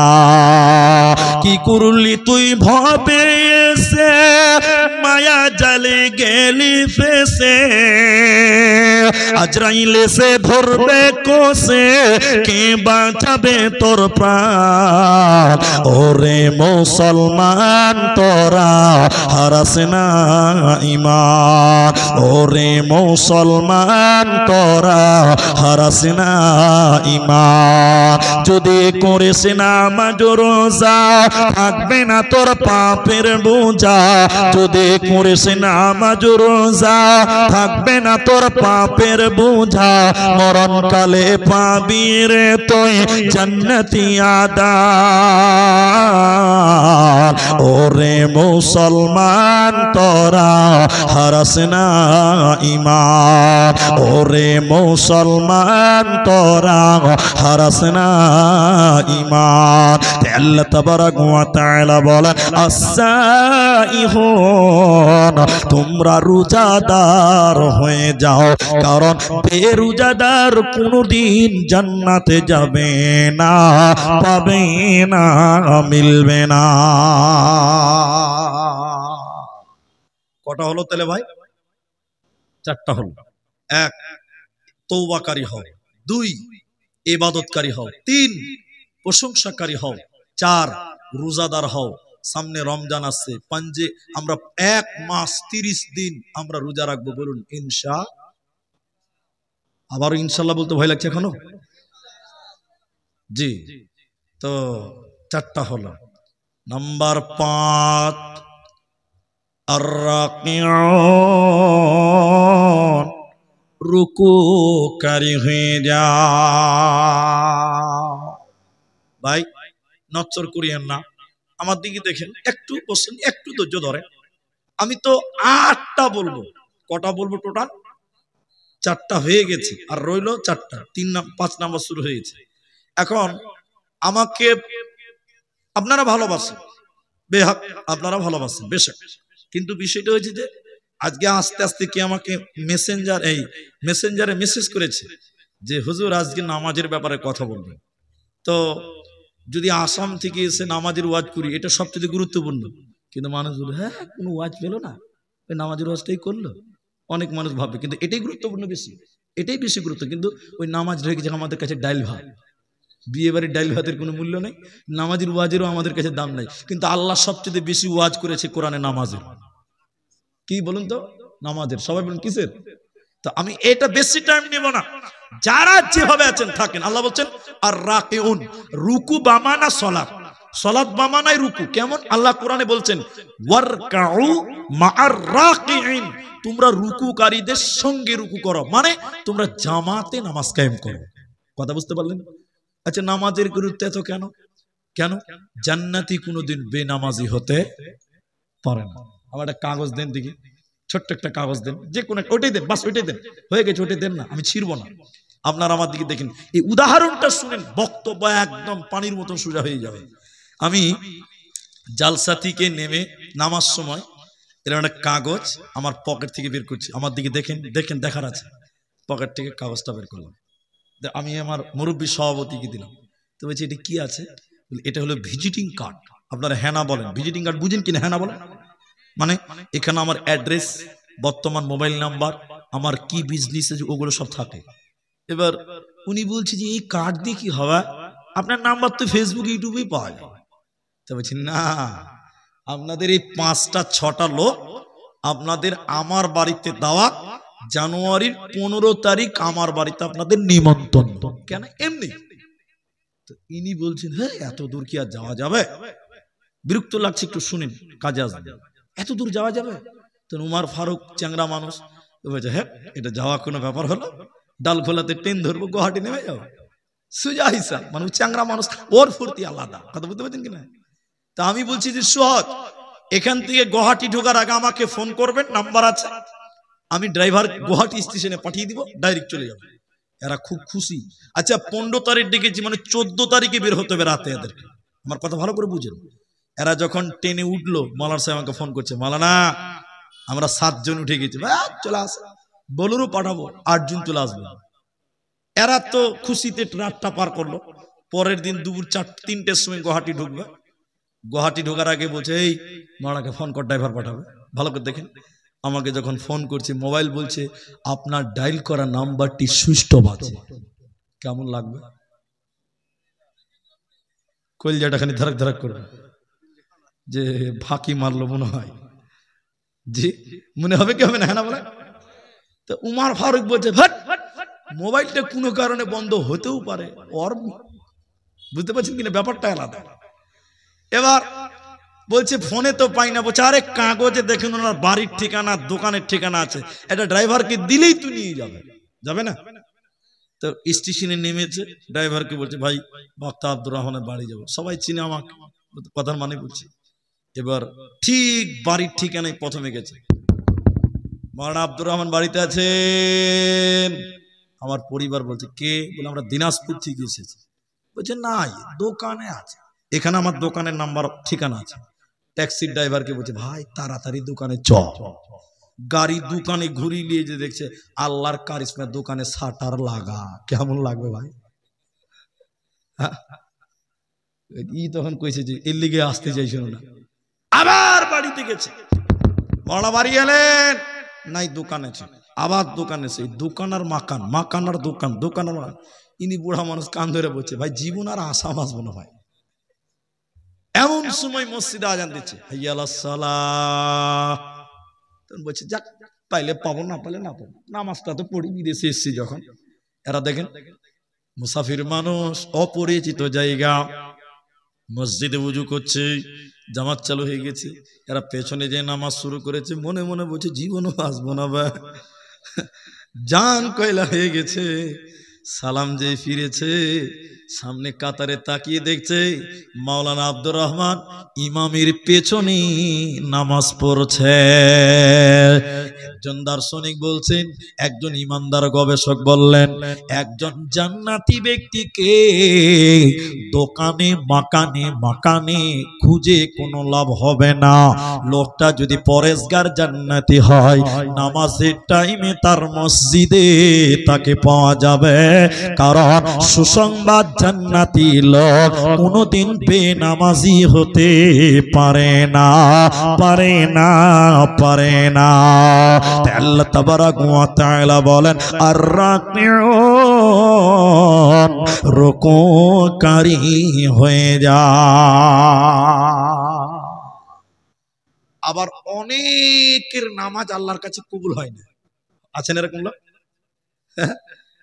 কি করলি তুই ভবে এসে, মায়া জালে গেলি ফেসে, আজরাইল এসে ধরবে কোসে, কে বাঁচাবে তোর প্রাণ? ওরে মুসলমান তোরা হারাস না ঈমান, ওরে মুসলমান তোরা হারাস না ঈমান। যদি করিস নামাজ রোজা থাকবে না তোর পাপের বোঝা, যদি করিস নামাজ রোজা থাকবে না তোর পাপ পাপের বোঝা মরণ কালে পাবি রে তুই জান্নাতি আদার। ওরে মুসলমান তোরা হারাস না ঈমান, ওরে মুসলমান তোরা হারাস না ঈমান। আল্লাহ তাবারাক ওয়া তাআলা বলেন আস-সাইহুন, তোমরা রোজাদার হয়ে যাও, কারণ বেরোজাদার কোনদিন জান্নাতে যাবে না, পাবে না, মিলবে না। কটা হলো তাহলে ভাই? চারটা হলো। এক, তওবাকারী হও। দুই, ইবাদতকারী হও। তিন, প্রশংসাকারী হও। চার, রোজাদার হও। সামনে রমজান আসছে, পাঞ্জে আমরা 1 মাস 30 দিন আমরা রোজা রাখবো, বলুন আবারও ইনশাল্লাহ বলতে ভয় লাগছে এখনো? জি, তো চারটা হলো। নাম্বার 5, আর-রাকিউন, রুকুকারী হয়ে যাও। ভাই নচ্চর করিয়েন না, আমার দিকে দেখেন, একটু বসেন, একটু ধৈর্য ধরেন। আমি তো 8টা বলবো। কটা বলবো টোটাল? 4টা হয়ে গেছে, আর রইলো 4টা। 5 নাম্বার শুরু হয়েছে। এখন আমাকে আপনারা ভালোবাসেন, বেহাক আপনারা ভালোবাসেন বেশ, কিন্তু বিষয়টা হয়েছে যে আজকে আস্তে আস্তে কি আমাকে মেসেঞ্জারে মেসেজ করেছে যে হুজুর আজকে নামাজের ব্যাপারে কথা বলবেন। তো যদি আসাম থেকে এসে নামাজের ওয়াজ করি, এটা সবচেয়ে গুরুত্বপূর্ণ। কিন্তু মানুষ বলে হ্যাঁ কোনো ওয়াজ পেলো না, ওই নামাজের ওয়াজটাই করলো। অনেক মানুষ ভাববে, কিন্তু এটাই গুরুত্বপূর্ণ বেশি, এটাই বেশি গুরুত্ব। কিন্তু ওই নামাজ রেখেছে আমাদের কাছে ডাইল ভাত, বিয়ে বাড়ির ডাইল ভাতের কোনো মূল্য নেই, নামাজের ওয়াজেরও আমাদের কাছে দাম নাই। কিন্তু আল্লাহ সবচেয়ে বেশি ওয়াজ করেছে কোরআনে নামাজের। কি বলুন তো? নামাজের। সবাই বলুন কিসের? তো আমি এটা বেশি টাইম নেব না, যারা যেভাবে আছেন থাকেন। আল্লাহ বলছেন আর রাকিউন, রুকু বামানা সলাত, সলাত বামানাই রুকু। কেমন? আল্লাহ কোরআনে বলছেন ওয়ারকাউ মাআর রাকিইন, তোমরা রুকুকারীদের সঙ্গে রুকু করো, মানে তোমরা জামাতে নামাজ কায়েম করো। কথা বুঝতে পারলেন? আচ্ছা, নামাজের গুরুত্ব এত কেন? কেন? জান্নাতি কোনোদিন বেনামাজি হতে পারে না। আমার একটা কাগজ দেন দেখি, ছোট্ট একটা কাগজ দেন, যে কোনো ওইটাই দেন, বাস ওইটাই দেন, হয়ে গেছে, ওইটাই দেন না, আমি ছিড়ব না। আপনারা আমার দিকে দেখেন, এই উদাহরণটা শুনেন, বক্তব্য একদম পানির মতন সোজা হয়ে যাবে। আমি জালসা থেকে নেমে নামার সময় এরকম একটা কাগজ আমার পকেট থেকে বের করছি, আমার দিকে দেখেন, দেখেন, দেখার আছে। পকেট থেকে কাগজটা বের করলাম, আমি আমার মুরব্বী সভাপতিকে দিলাম। তো বলছি এটা কি আছে? এটা হলো ভিজিটিং কার্ড। আপনারা হ্যাঁ না বলেন, ভিজিটিং কার্ড বুঝেন কিনা? হ্যাঁ না বলেন। মানে এখানে আমার অ্যাড্রেস, বর্তমান মোবাইল নাম্বার, আমার কি বিজনেস আছে ওগুলো সব থাকে। এবার উনি বলছে যে এই কার্ড দিয়ে কি হবে? আপনার নাম্বার তো ফেসবুক ইউটিউবেই পাওয়া যায়। তো বলছি না, আপনাদের এই 5টা 6টা লোক আপনাদের আমার বাড়িতে দাওয়াত, জানুয়ারির 15 তারিখ আমার বাড়িতে আপনাদের নিমন্ত্রণ। কেন? এমনি। তো ইনি বলছেন হ্যাঁ এত দূর কি আর যাওয়া যাবে? বিরক্ত লাগছে, একটু শুনেন, কাজে আসবে। এত দূর যাওয়া যাবে? তো উমার ফারুক চ্যাংরা মানুষ বলছে হ্যাঁ এটা যাওয়া কোনো ব্যাপার হলো? ডালখোলাতে ট্রেন ধরবো, গুয়াহাটি নেমে যাও, সোজা হিসাব। মানে চ্যাংরা মানুষ, ওর ফুর্তি আলাদা। কথা বুঝতে পারছেন কিনা? তা আমি বলছি যে সহজ, এখান থেকে গুয়াহাটি ঢোকার আগে আমাকে ফোন করবেন, নাম্বার আছে, আমি ড্রাইভার গুয়াহাটি স্টেশনে পাঠিয়ে দিব, ডাইরেক্ট চলে যাবে। এরা খুব খুশি। আচ্ছা 15 তারিখ ডেকেছি, মানে 14 তারিখে বের হতে হবে রাতে এদেরকে। আমার কথা ভালো করে বুঝেন। এরা যখন ট্রেনে উঠলো, মালার সাহেব আমাকে ফোন করছে, মালানা আমরা 7 জন উঠে গেছি, চলে আস, বলুরও পাঠাবো 8 জন চলে আসবে। এরা তো খুশিতে রাতটা পার করলো। পরের দিন দুপুর 3টের সময় গুয়াহাটি ঢুকবে। গুয়াহাটি ঢোকার আগে বলছে এই মালাকে ফোন কর, ড্রাইভার পাঠাবে। ভালো করে দেখেন, আমাকে যখন ফোন করছে মোবাইল বলছে আপনার ডায়াল করা নাম্বারটি সুইচ অফ আছে। কেমন লাগবে? কলজাটা খানি ধারাক ধারাক করবে যে ফাঁকি মারলো মনে হয়। জি মনে হবে কি হবে না? হ্যাঁ না বলে? তো উমার ফারুক বলছে ভাট, মোবাইলটা কোনো কারণে বন্ধ হতেও পারে, ওর বুঝতে পারছেন কিনা? ব্যাপারটা আলাদা। এবার বলছে ফোনে তো পাই না। বলছে আরে কাগজে দেখুন ওনার বাড়ির ঠিকানা, দোকানের ঠিকানা আছে, এটা ড্রাইভারকে দিলেই তো নিয়ে যাবে। যাবে না? তো স্টেশনে নেমেছে, ড্রাইভারকে বলছে ভাই বক্তা আব্দুর রহমানের বাড়ি যাবো। সবাই চিনে আমাকে, কথার মানে বলছি। এবার ঠিক বাড়ির ঠিকানায় প্রথমে গেছে, মাওলানা আব্দুর রহমান বাড়িতে আছেন? আমার পরিবার বলছে কে? বলে আমরা দিনাজপুর থেকে এসেছি। বলছে নাই, দোকানে আছে, এখানে আমার দোকানের নাম্বার ঠিকানা আছে। ট্যাক্সির ড্রাইভারকে বলছে ভাই তাড়াতাড়ি দোকানে চ। গাড়ি দোকানে ঘুরিয়ে নিয়ে যে দেখছে আল্লাহর কারিশমা, দোকানে শাটার লাগা। কেমন লাগবে ভাই? ই তখন কইছে যে এর লিগে আসতে চাইছিল না। আবার বাড়িতে গেছে, বড় বাড়ি এলেন, নাই দোকানে আছে। আবার দোকানে, সেই দোকান আর মাকান, মাকান আর দোকান, দোকান আর মাকান। ইনি বুড়া মানুষ কান ধরে বলছে ভাই জীবন আর আশা বাঁচবো না ভাই। এমন সময় মসজিদে আজান দিচ্ছে, হাইয়া আলাস সালাহ। তখন বলছে যাক, পাইলে পাবো, না পাইলে না পাবো, নামাজটা তো পড়ি, বিদেশে এসছি যখন। এরা দেখেন মুসাফির মানুষ, অপরিচিত জায়গা, মসজিদে উজু করছে, জামাত চালু হয়ে গেছে। এরা পেছনে যে নামাজ শুরু করেছে, মনে মনে বলছে জীবনও আসবো না ভাই, জান কয়লা হয়ে গেছে। সালাম যে ফিরেছে, সামনে কাতারে তাকিয়ে দেখছে মাওলানা আব্দুর রহমান ইমামের পেছনে নামাজ পড়ছে। একজন দার্শনিক বলছেন, একজন ইমানদার গবেষক বললেন, একজন জান্নাতি ব্যক্তিকে দোকানে মাকানে মাকানে খুঁজে কোনো লাভ হবে না। লোকটা যদি পরেশগার জান্নাতি হয়, নামাজের টাইমে তার মসজিদে তাকে পাওয়া যাবে। কারণ সুসংবাদ, জান্নাতি লোক কোনোদিন বেনামাজি হতে পারে না, পারে না, পারে না। আল্লাহ তাবারাক ওয়া তাআলা বলেন, আর রাকিউন, রুকুকারী হয়ে যায়। আবার অনেকের নামাজ আল্লাহর কাছে কবুল হয় না। আছেন এরকম লোক?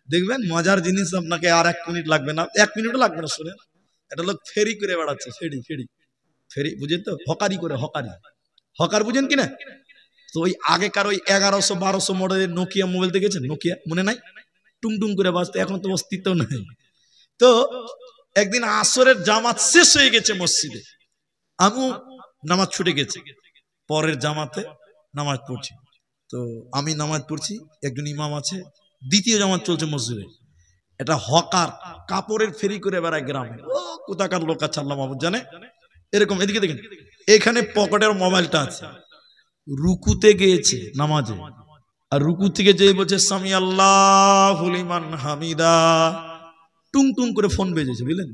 দেখবেন মজার জিনিস, আপনাকে আর 1 মিনিট লাগবে না, 1 মিনিটও লাগবে না। শুনে, একটা লোক ফেরি করে বেড়াচ্ছে, ফেরি ফেরি ফেরি, বুঝেন তো? হকারি করে, হকারি, হকার বুঝেন কিনা? তো ওই আগেকার ওই 1100-1200 মডেলের নোকিয়া মোবাইল দেখেছেন? নোকিয়া মনে নাই? টুংটুং করে বাজতে, এখন তো অস্তিত্ব নাই। তো একদিন আসরের জামাত শেষ হয়ে গেছে মসজিদে, আমি নামাজ ছুটে গেছি, পরের জামাতে নামাজ পড়ছি। তো আমি নামাজ পড়ছি, একজন ইমাম আছে, দ্বিতীয় জামাত চলছে মসজিদে। এটা হকার কাপড়ের ফেরি করে বেড়ায় গ্রামে, ও কোথাকার লোক আছে আল্লাহ মাহবুব জানে। এরকম এদিকে দেখেন, এখানে পকেটের মোবাইলটা আছে, রুকুতে গিয়েছে নামাজে, আর রুকু থেকে যেই বলছে সামি আল্লাহু লিমান হামিদা, টুং টুং করে ফোন বেজেছে, বুঝলেন?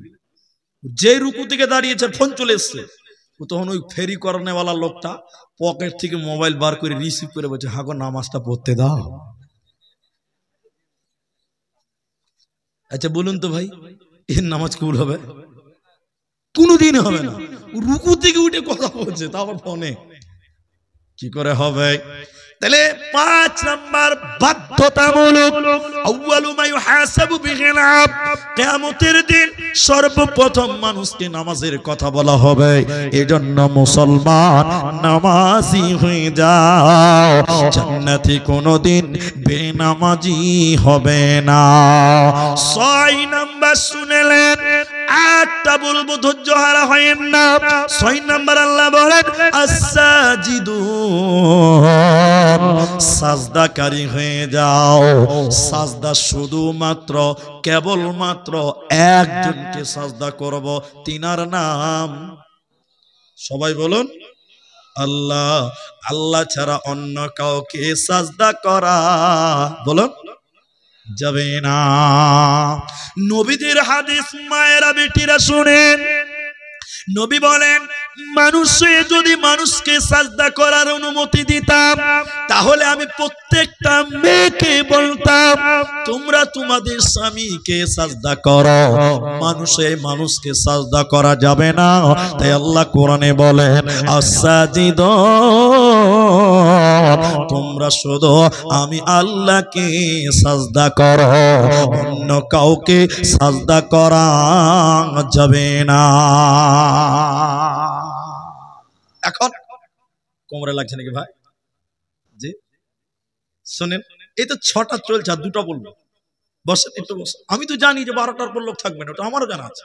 যে রুকু থেকে দাঁড়িয়েছে ফোন চলে এসছে। তখন ওই ফেরি করানেওয়ালা লোকটা পকেট থেকে মোবাইল বার করে রিসিভ করে বলছে, হাগো নামাজটা পড়তে দাও। আচ্ছা বলুন তো ভাই, এর নামাজ কবুল হবে? কোনোদিন হবে না। রুকু থেকে উঠে কথা বলছে, তারপর ফোনে, কি করে হবে? তাহলে 5 নাম্বার বাধ্যতামূলক, আউয়ালু মা ইউহাসাবু বিহিল আব, কিয়ামতের দিন সর্বপ্রথম মানুষকে নামাজের কথা বলা হবে। এজন্য মুসলমান নামাজি হয়ে যাও, জান্নাতে কোনোদিন বেনামাজি হবে না। 6 নাম্বার শুনেলেন, 8টা বলবো, ধৈর্য হারা হয়েন না। 6 নাম্বার আল্লাহ বলেন, আস-সাজিদুন, সাজদাকারী হয়ে যাও। সাজদা শুধুমাত্র কেবলমাত্র একজনকে সাজদা করব, তিনার নাম, সবাই বলুন আল্লাহ। আল্লাহ ছাড়া অন্য কাউকে সাজদা করা, বলুন, যাবে না। নবীদের হাদিস মায়েরা বেটিরা শুনেন, নবী বলেন, মানুষে যদি মানুষকে সাজদা করার অনুমতি দিতাম, তাহলে আমি প্রত্যেকটা মেয়েকে বলতাম তোমরা তোমাদের স্বামীকে সাজদা করো। মানুষে মানুষকে সাজদা করা যাবে না। তাই আল্লাহ কোরআনে বলেন, আস-সাজিদুন, তোমরা শুধু আমি আল্লাহকে সাজদা করো, অন্য কাউকে সাজদা করা যাবে না। এখন কোমরে লাগছে নাকি ভাই? জি শোনেন, এই তো 6টা চলছে, আর 2টা বলবো। বসেন একটু বসেন। আমি তো জানি যে 12টার পর লোক থাকবে না, ওটা আমারও জানা আছে।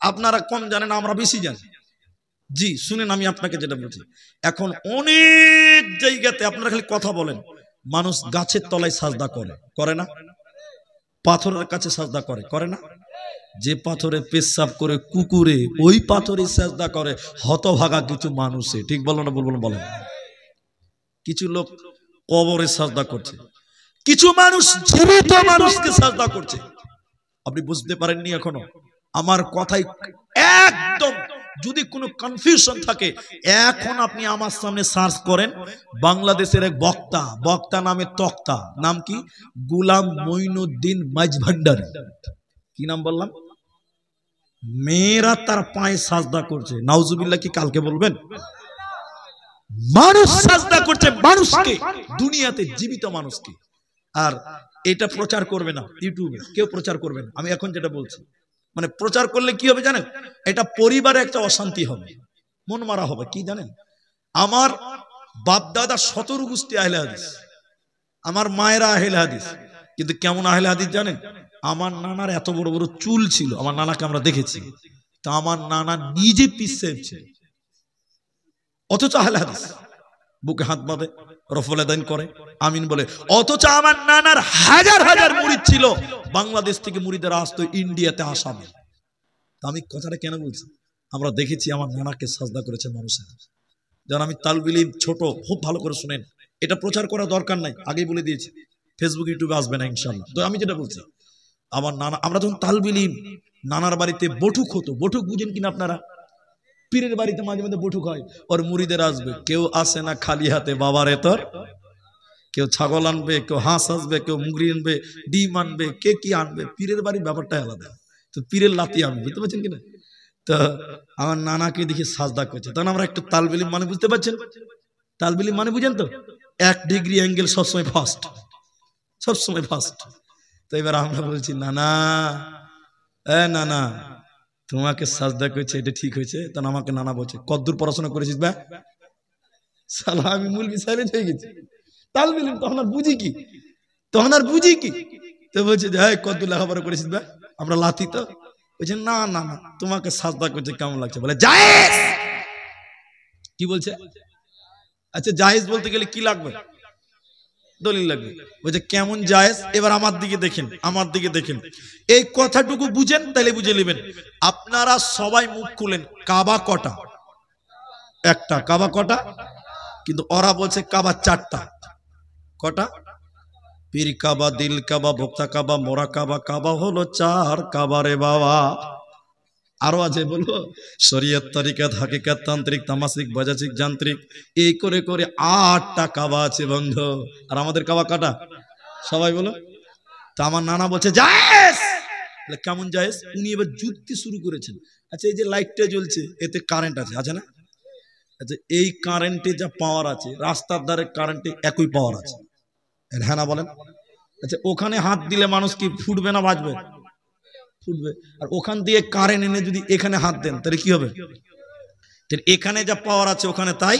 আপনারা কম জানেন, আমরা বেশি জানি। জি শুনেন, আমি আপনাকে যেটা বলছি, এখন অনেক জায়গাতে আপনারা খালি কথা বলেন, মানুষ গাছের তলায় সাজদা করে, করে না? পাথরের কাছে সাজদা করে, করে না? যে পাথরে পেশাব করে কুকুরে, ওই পাথরে সাজদা করে হতভাগা কিছু মানুষে। ঠিক বলো না? বলবো বলেন। কিছু লোক কবরে সাজদা করছে, কিছু মানুষ জীবিত মানুষকে সাজদা করছে। আপনি বুঝতে পারেননি এখনো? আমার কথাই একদম, যদি কোনো কনফিউশন থাকে এখন আপনি আমার সামনে সার্চ করেন, বাংলাদেশের এক বক্তা নামে তক্তা, নাম কি? গোলাম মঈনুদ্দিন মাঝভান্ডারী। কি নাম বললাম? মেয়েরা তার পায়ে সাজদা করছে, নাউজুবিল্লাহ। কি কালকে বলবেন? মানুষ সাজদা করছে মানুষকে, দুনিয়াতে জীবিত মানুষকে। আর এটা প্রচার করবে না ইউটিউবে, কেউ প্রচার করবে না। আমি এখন যেটা বলছি, মানে প্রচার করলে কি হবে জানেন? এটা পরিবারে একটা অশান্তি হবে, মন মারা হবে। কি জানেন, আমার বাপ দাদা 17 গোষ্ঠী আহলে হাদিস, আমার মায়েরা আহলে হাদিস। কিন্তু কেমন আহলে হাদিস জানেন? আমার নানার এত বড় বড় চুল ছিল, আমার নানাকে আমরা দেখেছি। তা আমার নানা নিজে পীর সাহেব ছিল, অথচ আহলে হাদিস। বুকে হাত বাঁধে, রফল আদান করে, আমিন বলে। অথচ আমার নানার হাজার হাজার মুরিদ ছিল, বাংলাদেশ থেকে মুরিদেরা আসতো ইন্ডিয়াতে আসামে। আমি কথাটা কেন বলছি? আমরা দেখেছি আমার নানাকে সাজদা করেছে মানুষের। যেমন আমি তালবিল ইলম ছোট, খুব ভালো করে শুনেন, এটা প্রচার করা দরকার নাই, আগেই বলে দিয়েছি। ফেসবুক ইউটিউবে আসবে না ইনশাল্লাহ। তো আমি যেটা বলছি, আমার নানা, আমরা যখন তালবিল ইলম, নানার বাড়িতে বঠুক হতো। বঠুক বুঝেন কিনা আপনারা? পীরের বাড়িতে মাঝে মাঝে বঠুক হয়, ওর মুরিদের আসবে। কেউ আসে না খালি হাতে, বাবারে তোর। কেউ ছাগল আনবে, কেউ হাঁস আসবে, কেউ মুগরি আনবে, ডিম আনবে, কে কি আনবে। পীরের বাড়ির ব্যাপারটাই আলাদা। তো পীরের লাতি আনবে, বুঝতে পারছেন কিনা? তো আমার নানাকে দেখে সাজদা করছে, তখন আমরা একটু তালবিলিম মানে বুঝতে পারছেন? তালবিলিম মানে বুঝেন তো? 1 ডিগ্রি অ্যাঙ্গেল সবসময় ফার্স্ট, সবসময় ফার্স্ট। তো এবার আমরা বলছি, নানা নানা তোমাকে সাজদা করছে, এটা ঠিক হয়েছে? তখন আমাকে নানা বলছে, কতদূর পড়াশোনা করেছিস বা? সালা আমি মুলবি সাইলেন্ট হয়ে গেছি। তালবিলিম তখন আর বুঝি কি, তখন আর বুঝি কি? তো বলছে যে হ্যাঁ কতদূর লেখাপড়া করেছিস বা? আমরা লাতি তো। বলছে না না না, তোমাকে সাজদা করছে কেমন লাগছে? বলে জায়েজ। কি বলছে? আচ্ছা জায়েজ বলতে গেলে কি লাগবে? দলিল লাগবে। বলছে কেমন জায়েজ? এবার আমার দিকে দেখেন, আমার দিকে দেখেন, এই কথাটুকু বুঝেন তাহলে বুঝে নেবেন। আপনারা সবাই মুখ খুলেন, কাবা কটা? একটা। কাবা কটা? কিন্তু ওরা বলছে কাবা 4টা। কটা? পীর কাবা, দিল কাবা, ভোক্তা কাবা, মোরা কাবা। কাবা হলো 4 কাবা রে বাবা। আরো আছে বলবো, শরীয়ত, তরিকাত, হাকিকাত, তান্ত্রিক, তামাসিক, বাজাচিক, যান্ত্রিক, এই করে করে 8টা কাবা আছে বন্ধু। আর আমাদের কাবা কটা? সবাই বলো। তো আমার নানা বলছে জায়েজ। কেমন জায়েজ? উনি এবার যুক্তি শুরু করেছেন। আচ্ছা এই যে লাইটটা জ্বলছে, এতে কারেন্ট আছে, আছে না? আচ্ছা এই কারেন্টে যা পাওয়ার আছে, রাস্তার ধারে কারেন্টে একই পাওয়ার আছে, হ্যাঁ না বলেন? আচ্ছা ওখানে হাত দিলে মানুষ কি ফুটবে না বাঁচবে? ফুটবে। আর ওখান দিয়ে কারেন্ট এনে যদি এখানে হাত দেন তাহলে কি হবে? এখানে যা পাওয়ার আছে ওখানে তাই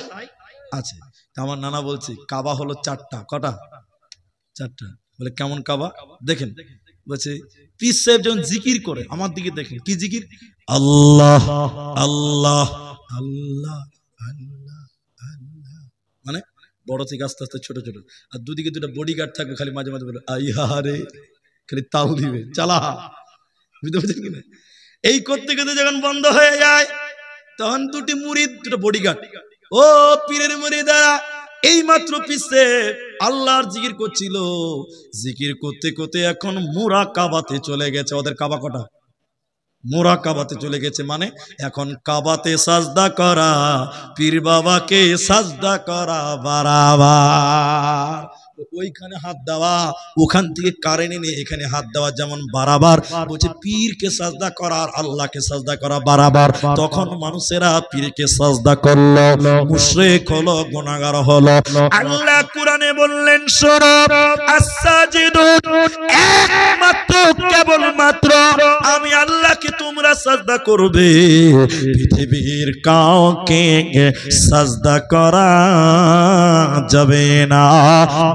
আছে। আমার নানা বলছে কাবা হলো 4টা। কটা? 4টা। বলে কেমন কাবা? দেখেন, বলছে পীর সাহেব যখন জিকির করে, আমার দিকে দেখেন কি জিকির? আল্লাহ আল্লাহ আল্লাহ আল্লাহ আল্লাহ, মানে বড় থেকে আস্তে আস্তে ছোট ছোট। আর দুদিকে 2টা বডিগার্ড থাকবে, খালি মাঝে মাঝে বলে আইহারে, খালি তাল দিবে, চালা। বুঝতে পারছেন কিনা? এই করতে করতে যখন বন্ধ হয়ে যায়, তখন 2টি মুরিদ, 2টা বডিগার্ড, ও পীরের মুরিদরা, এই মাত্র পিছে আল্লাহর জিকির করছিল, জিকির করতে করতে এখন মুরাকাবাতে চলে গেছে। ওদের কাবা কটা? মুরাকাবাতে চলে গেছে, মানে এখন কাবাতে সাজদা করা, পীর বাবাকে সাজদা করা বারাবার। ওইখানে হাত দেওয়া, ওখান থেকে কারেন্ট এনে এখানে হাত দেওয়া যেমন বারাবার। বলছে পীরকে সাজদা করা আর আল্লাহকে সাজদা করা বারাবার। তখন মানুষেরা পীরকে সাজদা করলো, মুশরিক হলো, গুনাহগার হলো। আল্লাহ কোরআনে বললেন শোনো, আস-সাজিদুন, একমাত্র কেবলমাত্র আমি আল্লাহকে তোমরা সাজদা করবে, পৃথিবীর কাউকে সাজদা করা যাবে না,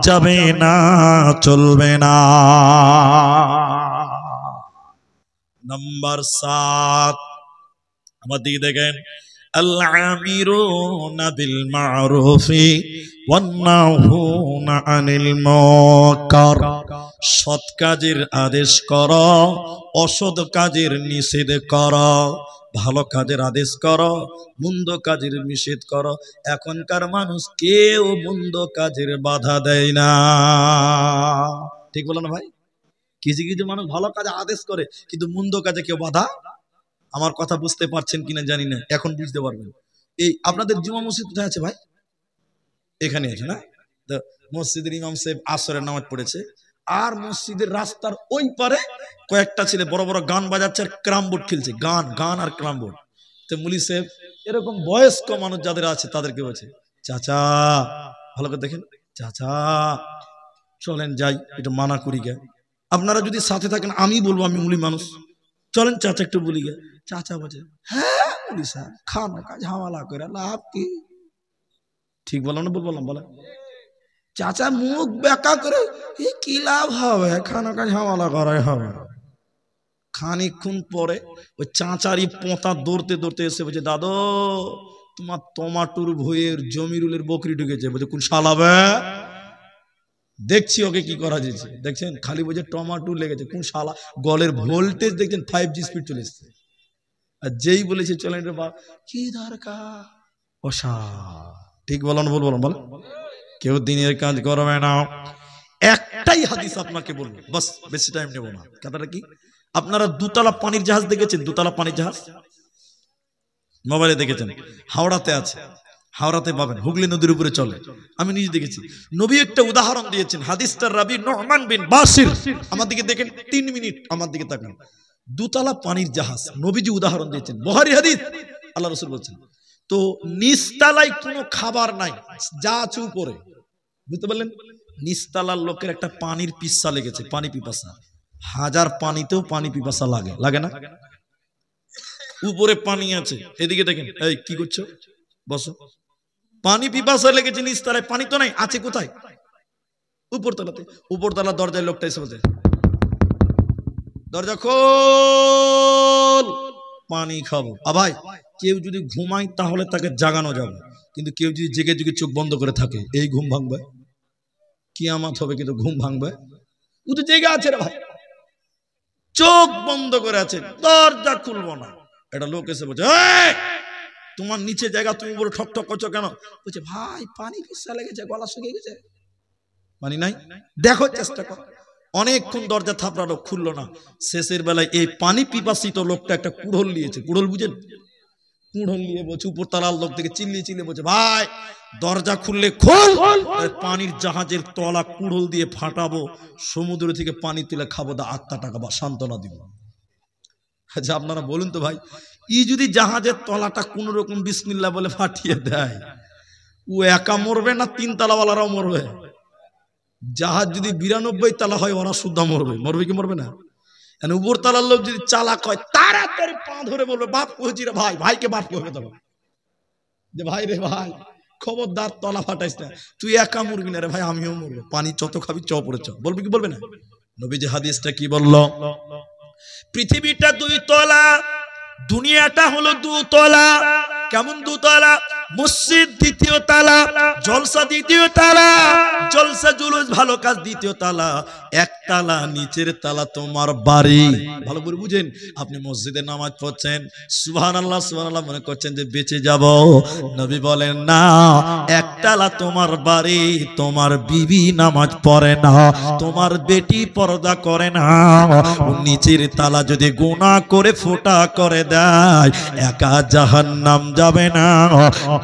যাবে না, চলবে না। নাম্বার 7, আমার দিকে দেখেন, আল-আমিরুনা বিল মারুফি ওয়ান নাহুনা আনিল মুনকার। সৎ কাজের আদেশ করো, অসৎ কাজের নিষেধ করো, ভালো কাজের আদেশ করো, মন্দ কাজের নিষেধ করো। এখনকার মানুষ কেউ মন্দ কাজের বাধা দেয় না, ঠিক বলো না ভাই? কিছু কিছু মানুষ ভালো কাজে আদেশ করে কিন্তু মন্দ কাজে কেউ বাধা। আমার কথা বুঝতে পারছেন কিনা জানি না, এখন বুঝতে পারবেন। এই আপনাদের জুমা মসজিদ কোথায় আছে ভাই? এখানে আছে না? তো মসজিদের ইমাম সাহেব আসরের নামাজ পড়েছে, আর মসজিদের রাস্তার ওই পারে কয়েকটা ছেলে বড় বড় গান বাজাচ্ছে আর ক্রাম বোর্ড খেলছে, গান গান আর ক্রাম বোর্ড। তো মুলি সাহেব এরকম বয়স্ক মানুষ যাদের আছে তাদেরকে বলছে, চাচা ভালো করে দেখেন, চাচা চলেন যাই, একটু মানা করি গে। আপনারা যদি সাথে থাকেন আমি বলবো, আমি মুলি মানুষ, চলেন চাচা একটু বলি গে। চাচা বলছে, হ্যাঁ মুলি সাহেব খানা কাজ হাওয়ালা করে লাভ কি? ঠিক বললাম না? বললাম বলেন। চাচা মুখ বেকা করে, কি লাভ হবে, খানা কাজ হাওয়ালা করাই হবে। খানিকক্ষণ পরে ওই চাচারি পোঁতা দৌড়তে দৌড়তে এসে বলছে, দাদু তোমার টমাটোর ভুঁইয়ের জমিরুলের বকরি ঢুকেছে। বলছে কোন শালাবে? দেখছি ওকে কি করা যাচ্ছে। দেখছেন খালি বলছে টমাটো লেগেছে, কোন শালা? গলের ভোল্টেজ দেখছেন 5G স্পিড চলে এসছে। আর যেই বলেছে চলেন রে বাপ, কি দরকার ওসা। ঠিক বলো না? বলবো বল, কেউ দিনের কাজ করবে না। একটাই হাদিস আপনাকে বলবো, বাস বেশি টাইম নেব না। কথাটা কি, আপনারা দুতলা পানির জাহাজ দেখেছেন? দুতলা পানির জাহাজ মোবাইলে দেখেছেন? হাওড়াতে আছে, হাওড়াতে পাবেন, হুগলি নদীর উপরে চলে। আমি নিজে দেখেছি। নবী একটা উদাহরণ দিয়েছেন, হাদিসটার রাবি নুমান বিন বাশির। আমার দিকে দেখেন, 3 মিনিট আমার দিকে তাকান। দুতলা পানির জাহাজ নবীজি উদাহরণ দিয়েছেন, বুখারী হাদিস। আল্লাহ রাসূল বলছেন, তো নিচতলায় কোনো খাবার নাই, যা আছে উপরে। বুঝতে পারলেন? নিচতলার লোকের একটা পানির পিপাসা লেগেছে, পানি পিপাসা। হাজার পানিতেও পানি পিপাসা লাগে, লাগে না? উপরে পানি আছে, এদিকে দেখেন, এই কি করছো, বসো। পানি পিপাসা লেগেছে, নিচতলায় পানি তো নাই, আছে কোথায়? উপরতলাতে। উপরতলার দরজায় লোকটা এসে বলছে, দরজা খোল, পানি খাবো। ভাই কেউ যদি ঘুমায় তাহলে তাকে জাগানো যাবে, কিন্তু কেউ যদি জেগে জেগে চোখ বন্ধ করে থাকে, এই ঘুম ভাঙবে, কিয়ামত হবে, কিন্তু ঘুম ভাঙবে। ও তো জেগে আছে রে ভাই, চোখ বন্ধ করে আছে, দরজা খুলবো না। এটা লোক এসে বলছে, তোমার নিচে জায়গা, তুমি বলে ঠক ঠক করছো কেন? বলছে ভাই পানি পিপাসা লেগেছে, গলা শুকিয়ে গেছে, পানি নাই, দেখো চেষ্টা কর। অনেকক্ষণ দরজা থাপড়ালো, খুললো না। শেষের বেলায় এই পানি পিপাসিত লোকটা একটা কুড়োল নিয়েছে। কুড়োল বুঝেন? কুড়োল নিয়ে বলছে, উপরতলার লোক থেকে চিল্লিয়ে চিল্লিয়ে বলছে, ভাই দরজা খুললে খোল, পানির জাহাজের তলা কুড়োল দিয়ে ফাটাবো, সমুদ্র থেকে পানি তুলে খাবো, দা আত্মা টাকা বা সান্ত্বনা দিব। আচ্ছা আপনারা বলুন তো ভাই, ই যদি জাহাজের তলাটা কোন রকম বিসমিল্লাহ বলে ফাটিয়ে দেয়, ও একা মরবে না 3 তলাওয়ালারাও মরবে? জাহাজ যদি 92 তলা হয়, ওরা শুদ্ধ মরবে। মরবে কি মরবে না? উপর তলার লোক যদি চালাক হয়, তাড়াতাড়ি পা ধরে বলবে, বাপ কইছি রে ভাই, ভাইকে বাপ কইবে দেবো, যে ভাই রে ভাই খবরদার তলা ফাটাইস না, তুই একা মরবি না রে ভাই, আমিও মরবো, পানি যত খাবি চ পড়ে চ। বলবি কি বলবে না? নবীজি হাদিসটা কি বললো? পৃথিবীটা 2 তলা, দুনিয়াটা হলো 2 তলা। কেমন 2 তলা? মসজিদ 2য় তলা, জলসা 2য় তলা, জলসা জুলুস ভালো কাজ 2য় তলা, 1 তলা নিচের তলা তোমার বাড়ি। ভালো করে বুঝেন, আপনি মসজিদে নামাজ পড়ছেন, সুবহানাল্লাহ সুবহানাল্লাহ মনে করছেন যে বেঁচে যাব। নবী বলেন না, 1 তলা তোমার বাড়ি, তোমার বিবি নামাজ পড়ে না, তোমার বেটি পর্দা করে না, নিচের তলা যদি গুনাহ করে ফোঁটা করে দেয়, একা জাহান্নাম যাবে না,